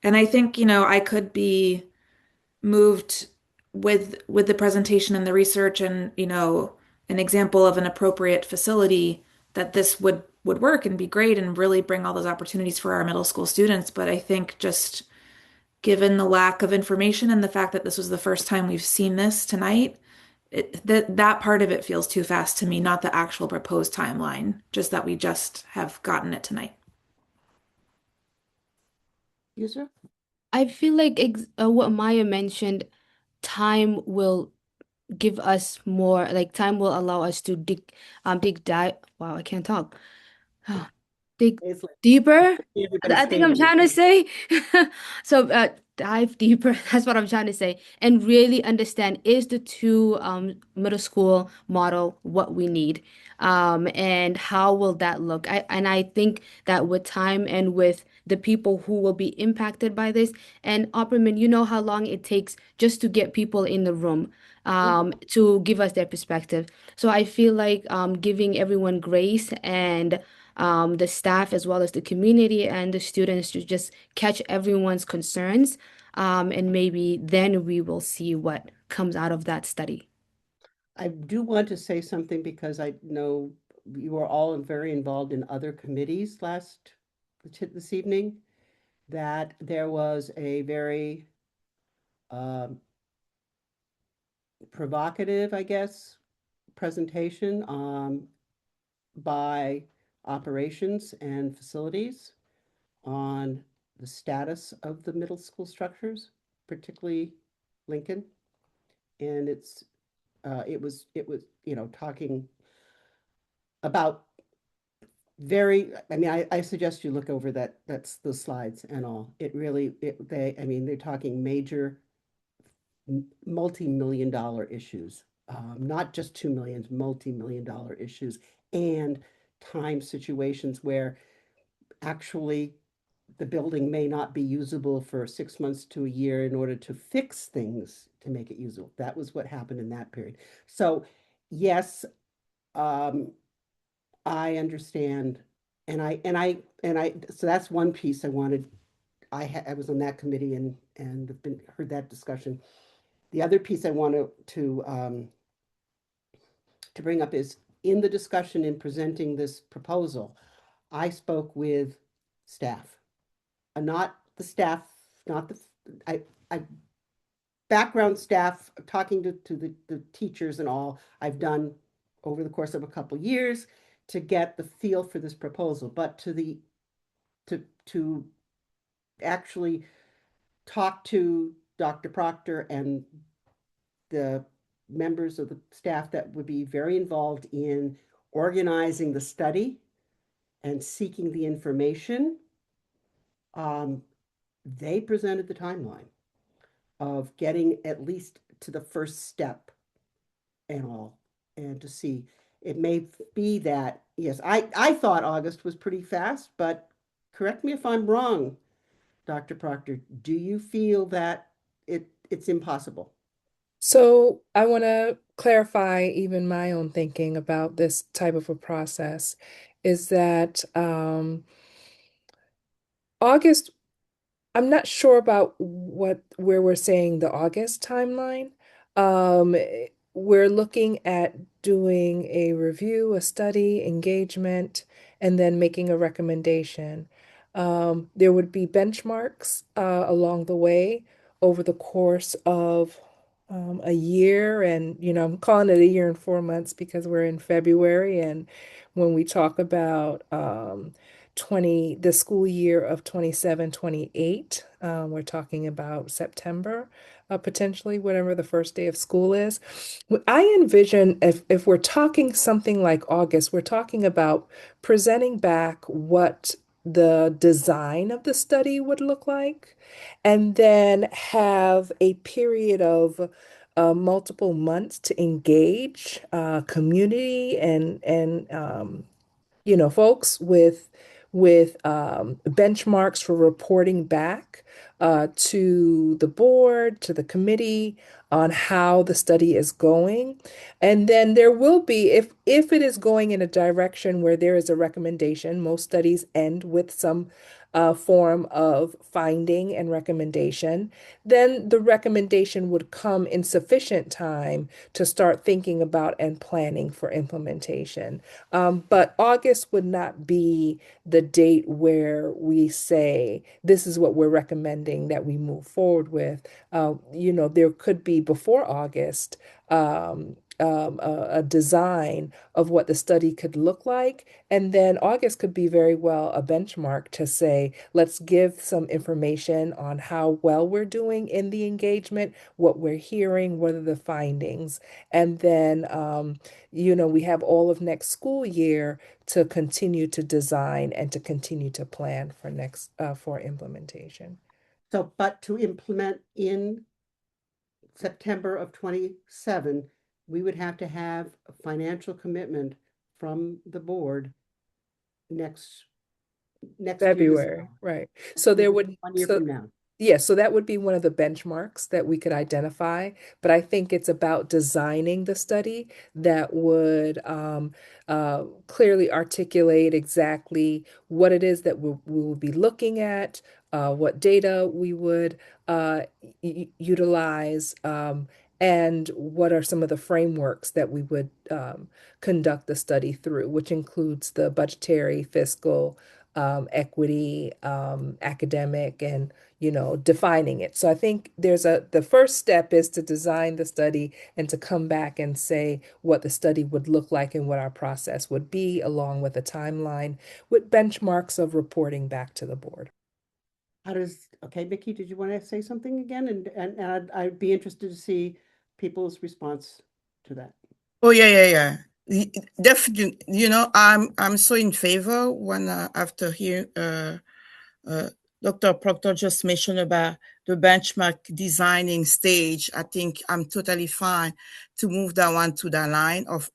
Speaker 4: I think, I could be moved with the presentation and the research and, an example of an appropriate facility that this would work and be great and really bring all those opportunities for our middle school students. But I think just given the lack of information and the fact that this was the first time we've seen this tonight, that part of it feels too fast to me, not the actual proposed timeline, just that we just have gotten it tonight.
Speaker 1: Yusra?
Speaker 12: I feel like what Maya mentioned, time will give us more, like time will allow us to dig dive. Wow, I can't talk. dig
Speaker 1: It's like
Speaker 12: deeper.
Speaker 1: everybody
Speaker 12: I think I'm
Speaker 1: standing.
Speaker 12: trying to say. So dive deeper. That's what I'm trying to say. And really understand, is the two middle school model what we need? And how will that look? I think that with time and with the people who will be impacted by this, and Opperman, you know how long it takes just to get people in the room to give us their perspective. So I feel like giving everyone grace and the staff as well as the community and the students to just catch everyone's concerns. And maybe then we will see what comes out of that study.
Speaker 1: I do want to say something because I know you are all very involved in other committees this evening, that there was a very provocative, I guess, presentation by operations and facilities on the status of the middle school structures, particularly Lincoln. And it was talking about I suggest you look over that's the slides and all. It really, they're talking major multi-million dollar issues, not just 2 million, multi-million dollar issues, and time situations where actually the building may not be usable for 6 months to a year in order to fix things to make it usable. That was what happened in that period. So yes, I understand. So that's one piece I wanted. I was on that committee and have been heard that discussion. The other piece I want to bring up is in the discussion in presenting this proposal, I spoke with staff, not the staff, not the I background staff, talking to the teachers and all. I've done over the course of a couple years to get the feel for this proposal, but to actually talk to Dr. Proctor and the members of the staff that would be very involved in organizing the study and seeking the information. They presented the timeline of getting at least to the first step and all, and to see. It may be that, yes, I thought August was pretty fast, but correct me if I'm wrong, Dr. Proctor. Do you feel that it's impossible?
Speaker 2: So I want to clarify even my own thinking about this type of a process is that August, I'm not sure about where we're saying the August timeline. We're looking at doing a review, a study, engagement, and then making a recommendation. There would be benchmarks along the way over the course of a year, and I'm calling it a year and 4 months because we're in February, and when we talk about 20 the school year of 27, 28. We're talking about September, potentially, whatever the first day of school is. I envision if we're talking something like August, we're talking about presenting back what the design of the study would look like, and then have a period of multiple months to engage community and folks with benchmarks for reporting back to the board, to the committee on how the study is going. And then there will be, if it is going in a direction where there is a recommendation, most studies end with some form of finding and recommendation, then the recommendation would come in sufficient time to start thinking about and planning for implementation. But August would not be the date where we say, this is what we're recommending that we move forward with. There could be before August a design of what the study could look like. And then August could be very well a benchmark to say, let's give some information on how well we're doing in the engagement, what we're hearing, what are the findings. And then, we have all of next school year to continue to design and to continue to plan for for implementation.
Speaker 1: So, but to implement in September of 27, we would have to have a financial commitment from the board next year
Speaker 2: February, right. So there would,
Speaker 1: 1 year from now.
Speaker 2: yes, so that would be one of the benchmarks that we could identify. But I think it's about designing the study that would clearly articulate exactly what it is that we will be looking at, what data we would utilize, and what are some of the frameworks that we would conduct the study through, which includes the budgetary, fiscal, equity, academic, and defining it. So I think the first step is to design the study and to come back and say what the study would look like and what our process would be, along with a timeline with benchmarks of reporting back to the board.
Speaker 1: Okay, Vicki, did you want to say something again? And I'd be interested to see people's response to that.
Speaker 11: Oh yeah. Definitely, I'm so in favor when after hearing Dr. Proctor just mentioned about the benchmark designing stage. I think I'm totally fine to move that one to the line of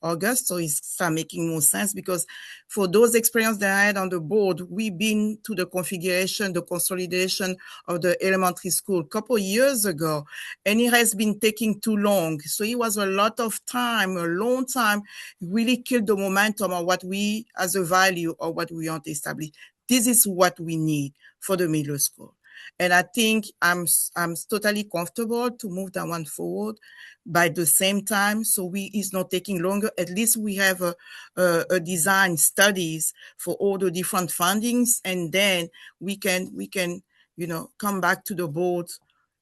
Speaker 11: August. So it's start making more sense, because for those experience that I had on the board, we've been to the configuration, the consolidation of the elementary school a couple of years ago, and it has been taking too long. So it was a lot of time, a long time, really killed the momentum of what we as a value or what we want to establish. This is what we need for the middle school. And I think I'm totally comfortable to move that one forward by the same time. So it's not taking longer. At least we have a design studies for all the different fundings. And then we can, come back to the board.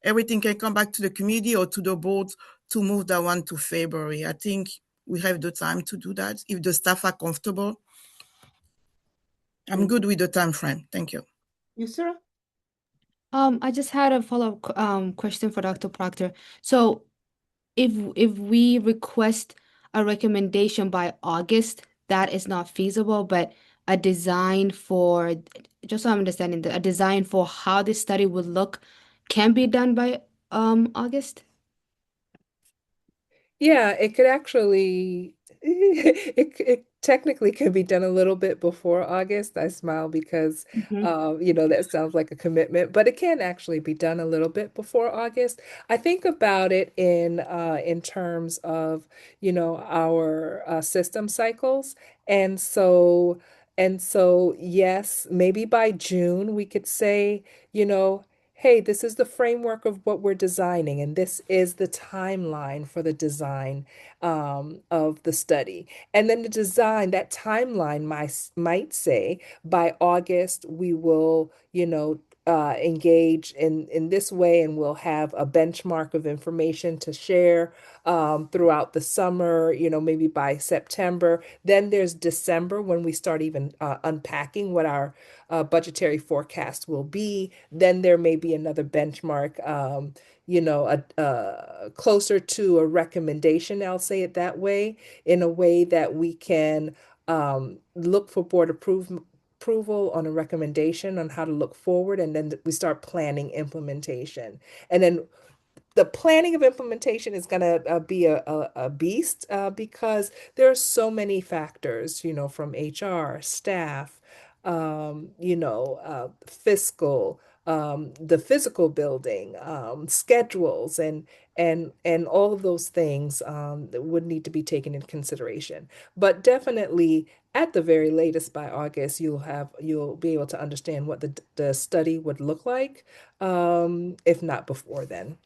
Speaker 11: Everything can come back to the committee or to the board to move that one to February. I think we have the time to do that if the staff are comfortable. I'm good with the time frame. Thank you.
Speaker 1: You, Sarah?
Speaker 12: I just had a follow-up question for Dr. Proctor. So if we request a recommendation by August, that is not feasible, but a design for, just so I'm understanding, a design for how this study would look can be done by August?
Speaker 2: Yeah, it could actually, it technically could be done a little bit before August. I smile because, that sounds like a commitment, but it can actually be done a little bit before August. I think about it in terms of, our system cycles. And so, yes, maybe by June we could say, hey, this is the framework of what we're designing, and this is the timeline for the design of the study. And then the design, that timeline might say by August, we will, engage in this way, and we'll have a benchmark of information to share throughout the summer, maybe by September. Then there's December, when we start even unpacking what our budgetary forecast will be. Then there may be another benchmark, closer to a recommendation, I'll say it that way, in a way that we can look for board approval on a recommendation on how to look forward, and then we start planning implementation. And then the planning of implementation is going to be a beast because there are so many factors, from HR, staff, fiscal, the physical building, schedules, and all of those things that would need to be taken into consideration. But definitely, at the very latest by August, you'll be able to understand what the study would look like, if not before then.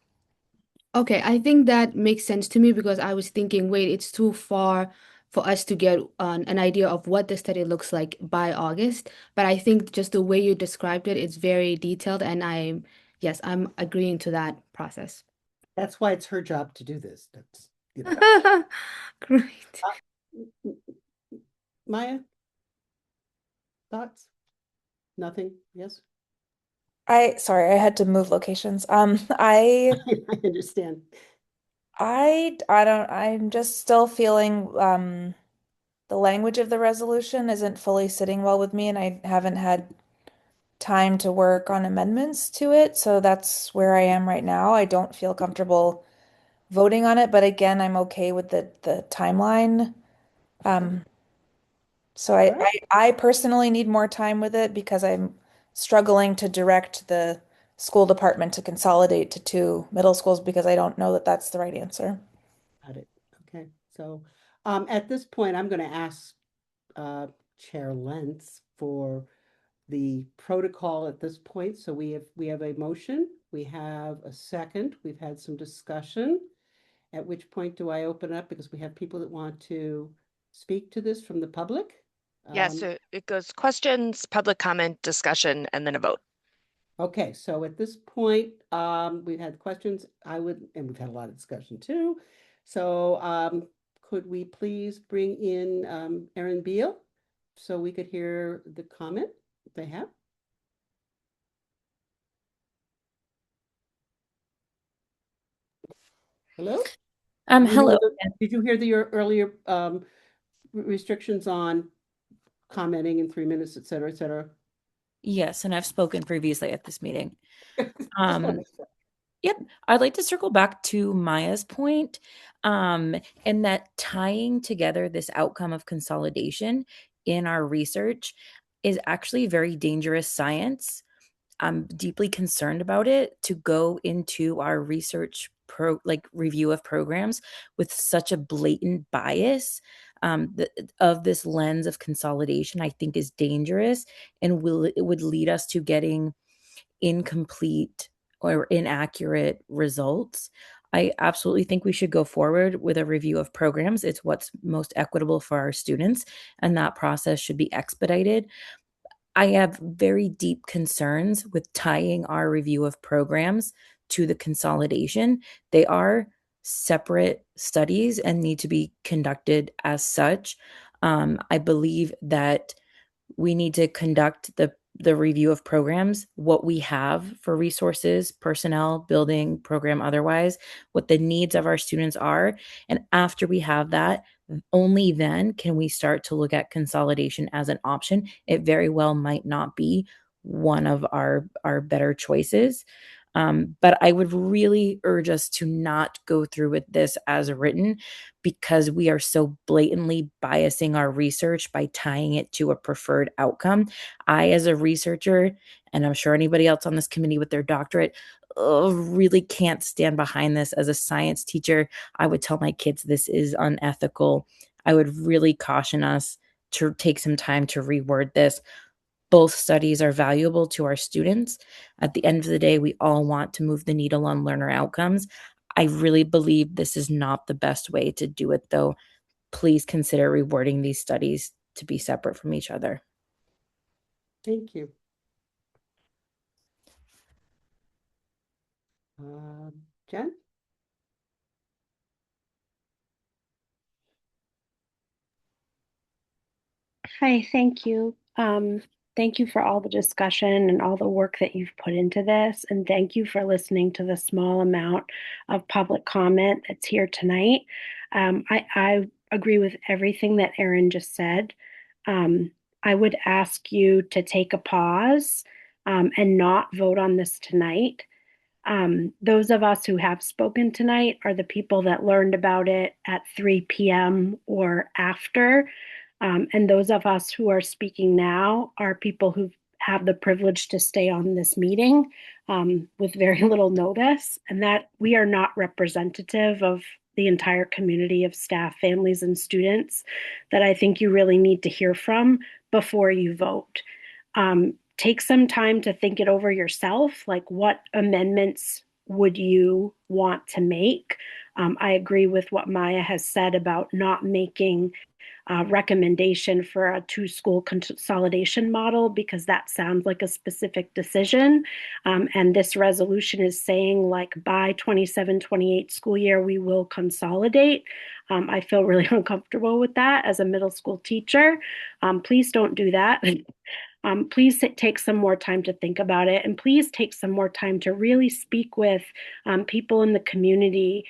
Speaker 12: Okay, I think that makes sense to me, because I was thinking, wait, it's too far for us to get an idea of what the study looks like by August. But I think just the way you described it, it's very detailed, and yes, I'm agreeing to that process.
Speaker 1: That's why it's her job to do this. you know.
Speaker 12: Great.
Speaker 1: Maya, thoughts? Nothing? Yes?
Speaker 9: Sorry, I had to move locations. I
Speaker 1: I understand.
Speaker 9: I'm just still feeling the language of the resolution isn't fully sitting well with me, and I haven't had time to work on amendments to it, so that's where I am right now. I don't feel comfortable voting on it, but again, I'm okay with the timeline. Um, so
Speaker 1: All right.
Speaker 9: I personally need more time with it because I'm struggling to direct the school department to consolidate to two middle schools because I don't know that that's the right answer.
Speaker 1: Got it. Okay. So at this point, I'm going to ask Chair Lentz for the protocol at this point. So we have a motion, we have a second, we've had some discussion. At which point do I open up because we have people that want to speak to this from the public?
Speaker 14: Yeah, so it goes questions, public comment, discussion, and then a vote.
Speaker 1: Okay, so at this point, we've had questions. And we've had a lot of discussion too. So could we please bring in Erin Beal so we could hear the comment they have? Hello?
Speaker 15: Hello.
Speaker 1: Did you hear the earlier restrictions on commenting in 3 minutes, et cetera, et cetera?
Speaker 15: Yes, and I've spoken previously at this meeting.
Speaker 1: Just wanna make sure.
Speaker 15: Yep. I'd like to circle back to Maya's point, and that tying together this outcome of consolidation in our research is actually very dangerous science. I'm deeply concerned about it to go into our research review of programs with such a blatant bias of this lens of consolidation. I think is dangerous and it would lead us to getting incomplete or inaccurate results. I absolutely think we should go forward with a review of programs. It's what's most equitable for our students, and that process should be expedited. I have very deep concerns with tying our review of programs to the consolidation. They are separate studies and need to be conducted as such. I believe that we need to conduct the review of programs, what we have for resources, personnel, building, program, otherwise, what the needs of our students are. And after we have that, only then can we start to look at consolidation as an option. It very well might not be one of our better choices. But I would really urge us to not go through with this as written because we are so blatantly biasing our research by tying it to a preferred outcome. I, as a researcher, and I'm sure anybody else on this committee with their doctorate, really can't stand behind this. As a science teacher, I would tell my kids this is unethical. I would really caution us to take some time to reword this. Both studies are valuable to our students. At the end of the day, we all want to move the needle on learner outcomes. I really believe this is not the best way to do it, though. Please consider rewarding these studies to be separate from each other.
Speaker 1: Thank you. Jen?
Speaker 8: Hi, thank you. Thank you for all the discussion and all the work that you've put into this. And thank you for listening to the small amount of public comment that's here tonight. I agree with everything that Erin just said. I would ask you to take a pause and not vote on this tonight. Those of us who have spoken tonight are the people that learned about it at 3 p.m. or after. And those of us who are speaking now are people who have the privilege to stay on this meeting with very little notice, and that we are not representative of the entire community of staff, families, and students that I think you really need to hear from before you vote. Take some time to think it over yourself, like what amendments would you want to make? I agree with what Maya has said about not making recommendation for a two-school consolidation model because that sounds like a specific decision. And this resolution is saying like by 27-28 school year, we will consolidate. I feel really uncomfortable with that as a middle school teacher. Please don't do that. Please take some more time to think about it, and please take some more time to really speak with people in the community,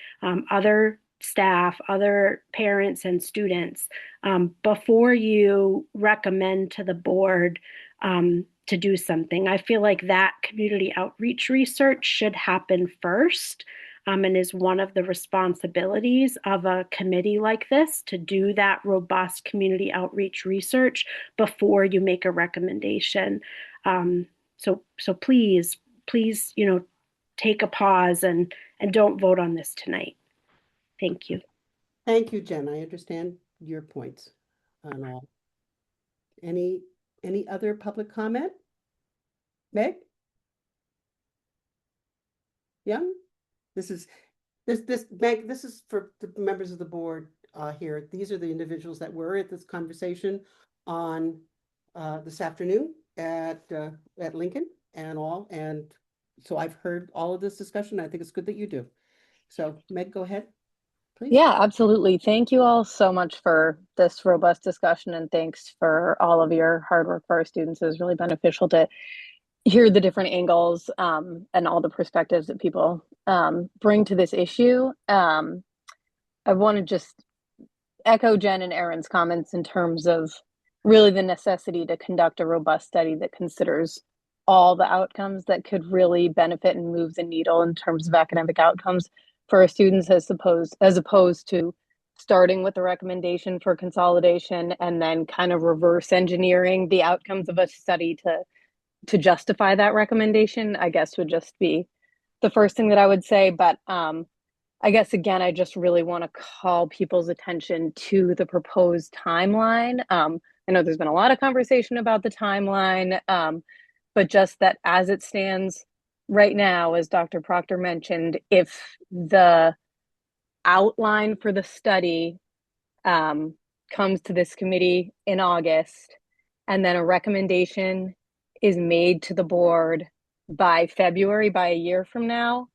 Speaker 8: other staff, other parents and students before you recommend to the board to do something. I feel like that community outreach research should happen first. And is one of the responsibilities of a committee like this to do that robust community outreach research before you make a recommendation. So please, take a pause and don't vote on this tonight. Thank you.
Speaker 1: Thank you, Jen. I understand your points on all. Any other public comment? Meg? Young? Meg, this is for the members of the board here. These are the individuals that were at this conversation on this afternoon at Lincoln and all. And so I've heard all of this discussion. I think it's good that you do. So Meg, go ahead, please.
Speaker 16: Yeah, absolutely. Thank you all so much for this robust discussion, and thanks for all of your hard work for our students. It was really beneficial to hear the different angles and all the perspectives that people bring to this issue. I want to just echo Jen and Erin's comments in terms of really the necessity to conduct a robust study that considers all the outcomes that could really benefit and move the needle in terms of academic outcomes for our students, as opposed to starting with a recommendation for consolidation and then kind of reverse engineering the outcomes of a study to justify that recommendation, I guess would just be the first thing that I would say. But I guess, again, I just really want to call people's attention to the proposed timeline. I know there's been a lot of conversation about the timeline, but just that as it stands right now, as Dr. Proctor mentioned, if the outline for the study comes to this committee in August, and then a recommendation is made to the board by February, by a year from now,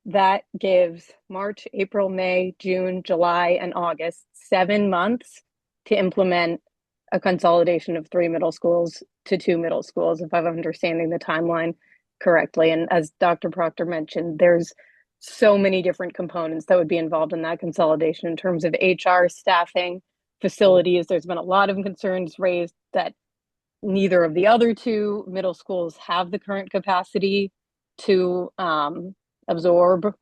Speaker 16: that gives March, April, May, June, July, and August 7 months to implement a consolidation of 3 middle schools to 2 middle schools, if I'm understanding the timeline correctly. And as Dr. Proctor mentioned, there's so many different components that would be involved in that consolidation in terms of HR, staffing, facilities. There's been a lot of concerns raised that neither of the other 2 middle schools have the current capacity to absorb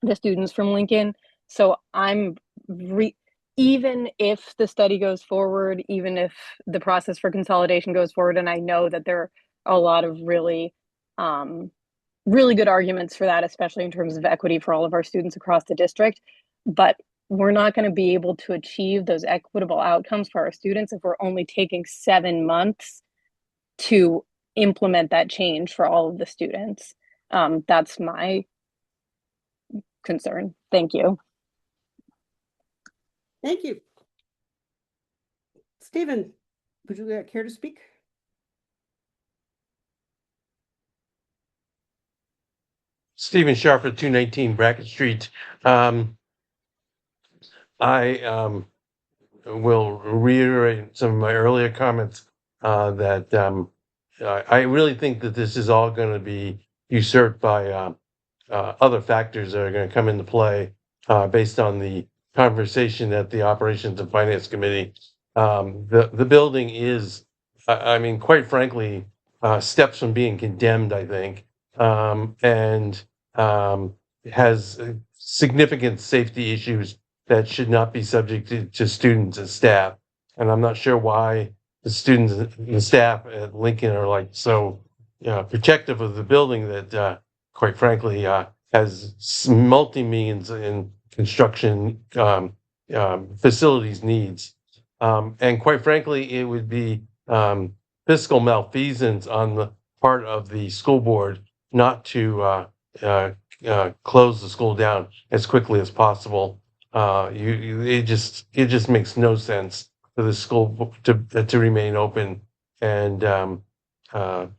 Speaker 16: the students from Lincoln. So even if the study goes forward, even if the process for consolidation goes forward, and I know that there are a lot of really good arguments for that, especially in terms of equity for all of our students across the district, but we're not going to be able to achieve those equitable outcomes for our students if we're only taking 7 months to implement that change for all of the students. That's my concern. Thank you.
Speaker 1: Thank you. Stephen, would you care to speak?
Speaker 5: Stephen Sharper, 219 Brackett Street. I will reiterate some of my earlier comments that I really think that this is all going to be usurped by other factors that are going to come into play based on the conversation at the Operations and Finance Committee. The building is, I mean, quite frankly, steps from being condemned, I think, and has significant safety issues that should not be subject to students and staff. And I'm not sure why the students and the staff at Lincoln are like so protective of the building that, quite frankly, has multi-millions in construction facilities needs. And quite frankly, it would be fiscal malfeasance on the part of the school board not to close the school down as quickly as possible. It just makes no sense for the school to remain open and not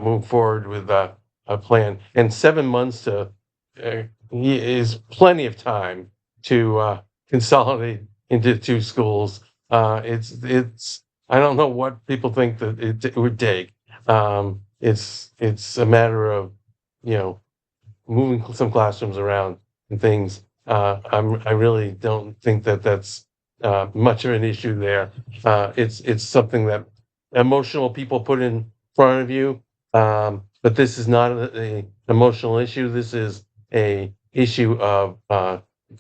Speaker 5: move forward with a plan. And 7 months is plenty of time to consolidate into two schools. It's I don't know what people think that it would take. It's a matter of, you know, moving some classrooms around and things. I really don't think that that's much of an issue there. It's something that emotional people put in front of you, but this is not a emotional issue. This is a issue of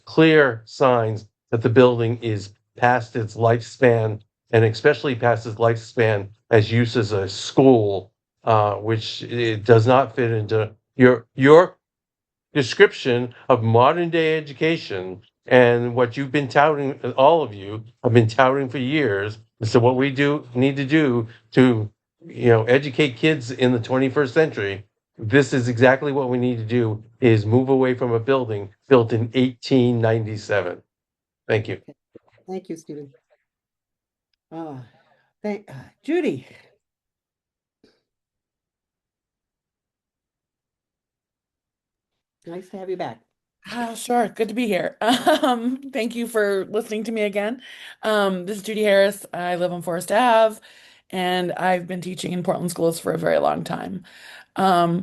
Speaker 5: clear signs that the building is past its lifespan, and especially past its lifespan as use as a school, which it does not fit into your description of modern day education and what you've been touting, all of you have been touting for years. So what we need to do to, educate kids in the 21st century, this is exactly what we need to do, is move away from a building built in 1897. Thank you.
Speaker 1: Thank you, Stephen. Judy. Nice to have you back.
Speaker 10: Sure. Good to be here. Thank you for listening to me again. This is Judy Harris. I live on Forest Ave, and I've been teaching in Portland schools for a very long time. I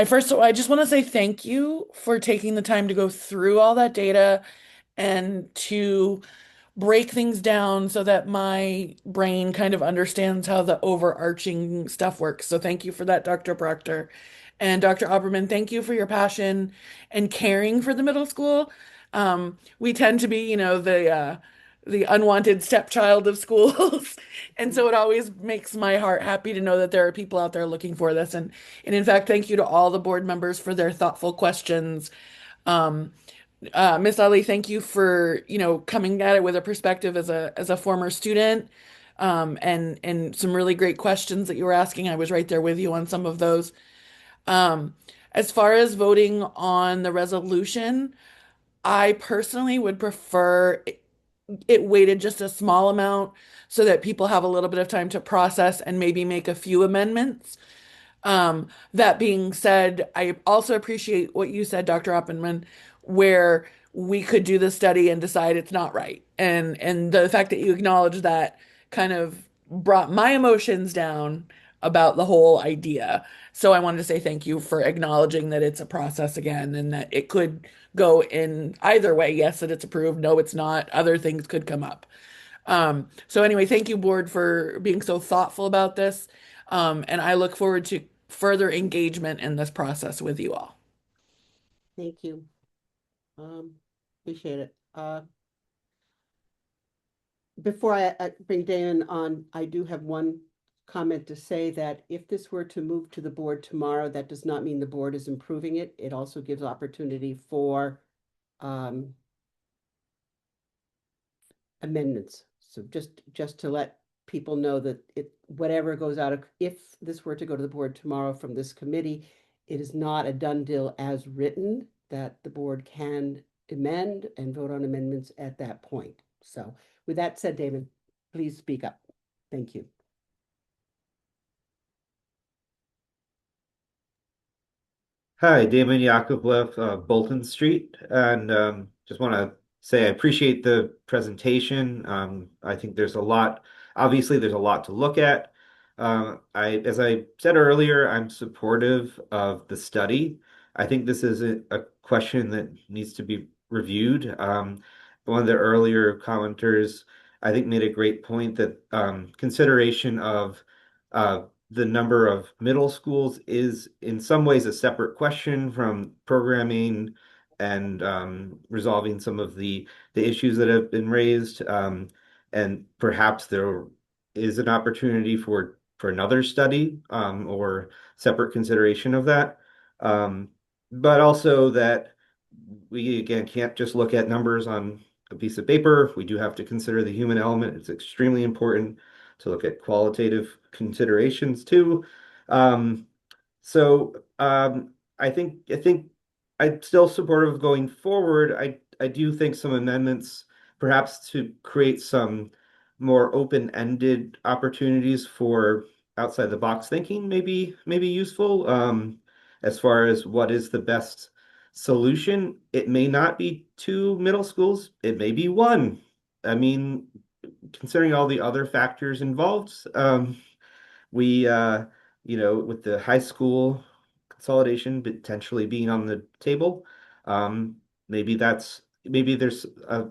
Speaker 10: just want to say thank you for taking the time to go through all that data and to break things down so that my brain kind of understands how the overarching stuff works. So thank you for that, Dr. Proctor. And Dr. Opperman, thank you for your passion and caring for the middle school. We tend to be, the unwanted stepchild of schools. And so it always makes my heart happy to know that there are people out there looking for this. And in fact, thank you to all the board members for their thoughtful questions. Miss Ali, thank you for, coming at it with a perspective as a former student, and some really great questions that you were asking. I was right there with you on some of those. As far as voting on the resolution, I personally would prefer it weighted just a small amount so that people have a little bit of time to process and maybe make a few amendments. That being said, I also appreciate what you said, Dr. Oppenman, where we could do the study and decide it's not right. And the fact that you acknowledge that kind of brought my emotions down about the whole idea. So I wanted to say thank you for acknowledging that it's a process again and that it could go in either way. Yes, that it's approved. No, it's not. Other things could come up. So anyway, thank you, board, for being so thoughtful about this. And I look forward to further engagement in this process with you all.
Speaker 1: Thank you. Appreciate it. Before I bring Dan on, I do have one comment to say that if this were to move to the board tomorrow, that does not mean the board is improving it. It also gives opportunity for amendments. So just to let people know that whatever goes out of, if this were to go to the board tomorrow from this committee, it is not a done deal as written, that the board can amend and vote on amendments at that point. So with that said, Damon, please speak up. Thank you.
Speaker 6: Hi, Damon Yakovlev, Bolton Street, and just want to say I appreciate the presentation. I think obviously there's a lot to look at. As I said earlier, I'm supportive of the study. I think this is a question that needs to be reviewed. One of the earlier commenters, I think, made a great point that consideration of the number of middle schools is in some ways a separate question from programming and resolving some of the issues that have been raised. And perhaps there is an opportunity for another study or separate consideration of that. But also that we, again, can't just look at numbers on a piece of paper. We do have to consider the human element. It's extremely important to look at qualitative considerations too. So I think I'm still supportive of going forward. I do think some amendments, perhaps to create some more open-ended opportunities for outside the box thinking, maybe useful. As far as what is the best solution, it may not be 2 middle schools, it may be 1. I mean, considering all the other factors involved, we with the high school consolidation potentially being on the table, um, maybe there's a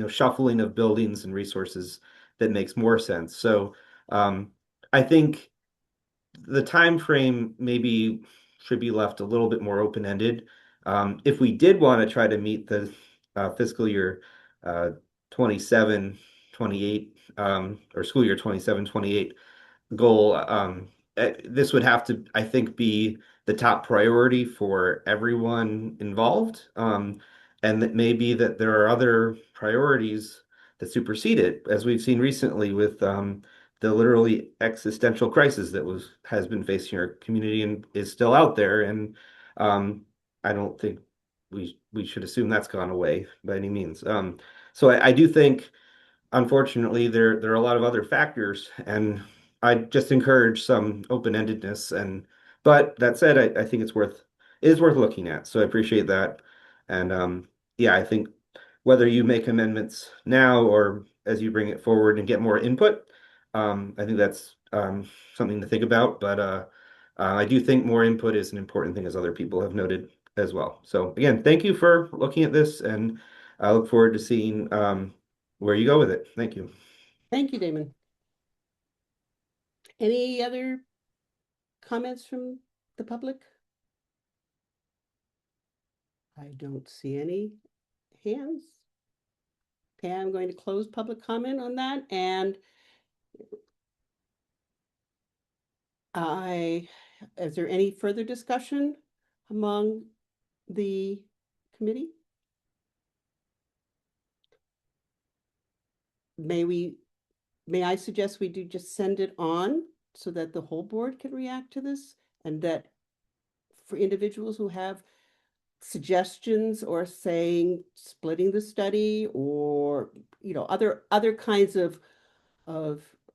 Speaker 6: shuffling of buildings and resources that makes more sense. So I think the time frame maybe should be left a little bit more open-ended. If we did want to try to meet the fiscal year 27, 28, or school year 27, 28 goal, this would have to, I think, be the top priority for everyone involved. And that may be that there are other priorities that supersede it, as we've seen recently with the literally existential crisis that has been facing our community and is still out there. And I don't think we should assume that's gone away by any means. So I do think, unfortunately, there are a lot of other factors, and I just encourage some open-endedness. But that said, I think it is worth looking at. So I appreciate that. And yeah, I think whether you make amendments now or as you bring it forward and get more input, I think that's something to think about. But I do think more input is an important thing, as other people have noted as well. So again, thank you for looking at this, and I look forward to seeing where you go with it. Thank you.
Speaker 1: Thank you, Damon. Any other comments from the public? I don't see any hands. Okay, I'm going to close public comment on that, and is there any further discussion among the committee? May I suggest we do just send it on so that the whole board can react to this, and that for individuals who have suggestions or saying splitting the study or other kinds of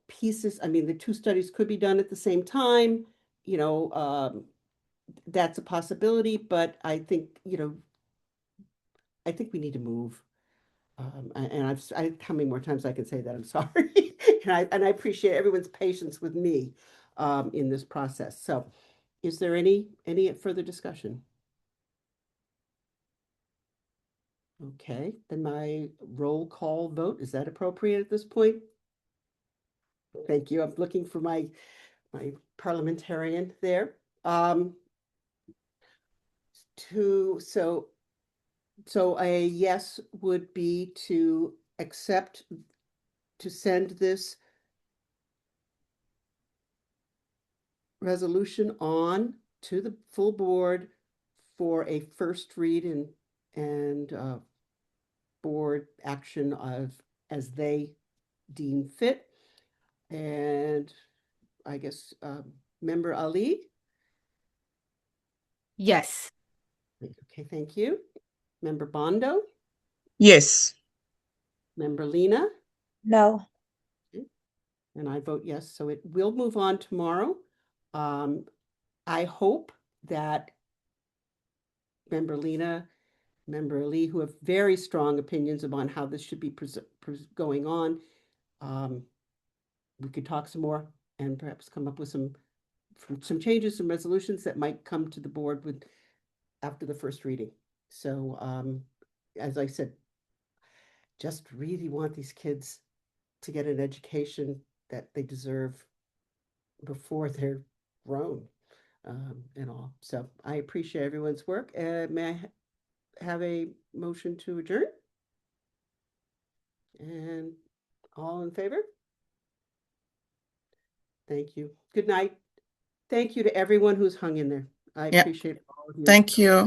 Speaker 1: pieces. I mean, the 2 studies could be done at the same time, that's a possibility, but I think we need to move. And how many more times I can say that? I'm sorry. and I appreciate everyone's patience with me in this process. So is there any further discussion? Okay, then my roll call vote, is that appropriate at this point? Thank you. I'm looking for my parliamentarian there. So a yes would be to accept, to send this resolution on to the full board for a first read and board action as they deem fit. And I guess Member Ali?
Speaker 12: Yes.
Speaker 1: Okay, thank you. Member Bondo?
Speaker 11: Yes.
Speaker 1: Member Lena?
Speaker 9: No.
Speaker 1: Okay. And I vote yes, so it will move on tomorrow. I hope that Member Lena, Member Ali, who have very strong opinions about how this should be going on, we could talk some more and perhaps come up with some changes, some resolutions that might come to the board with after the first reading. So as I said, just really want these kids to get an education that they deserve before they're grown and all. So I appreciate everyone's work. May I have a motion to adjourn? And all in favor? Thank you. Good night. Thank you to everyone who's hung in there. I appreciate all of you.
Speaker 11: Thank you.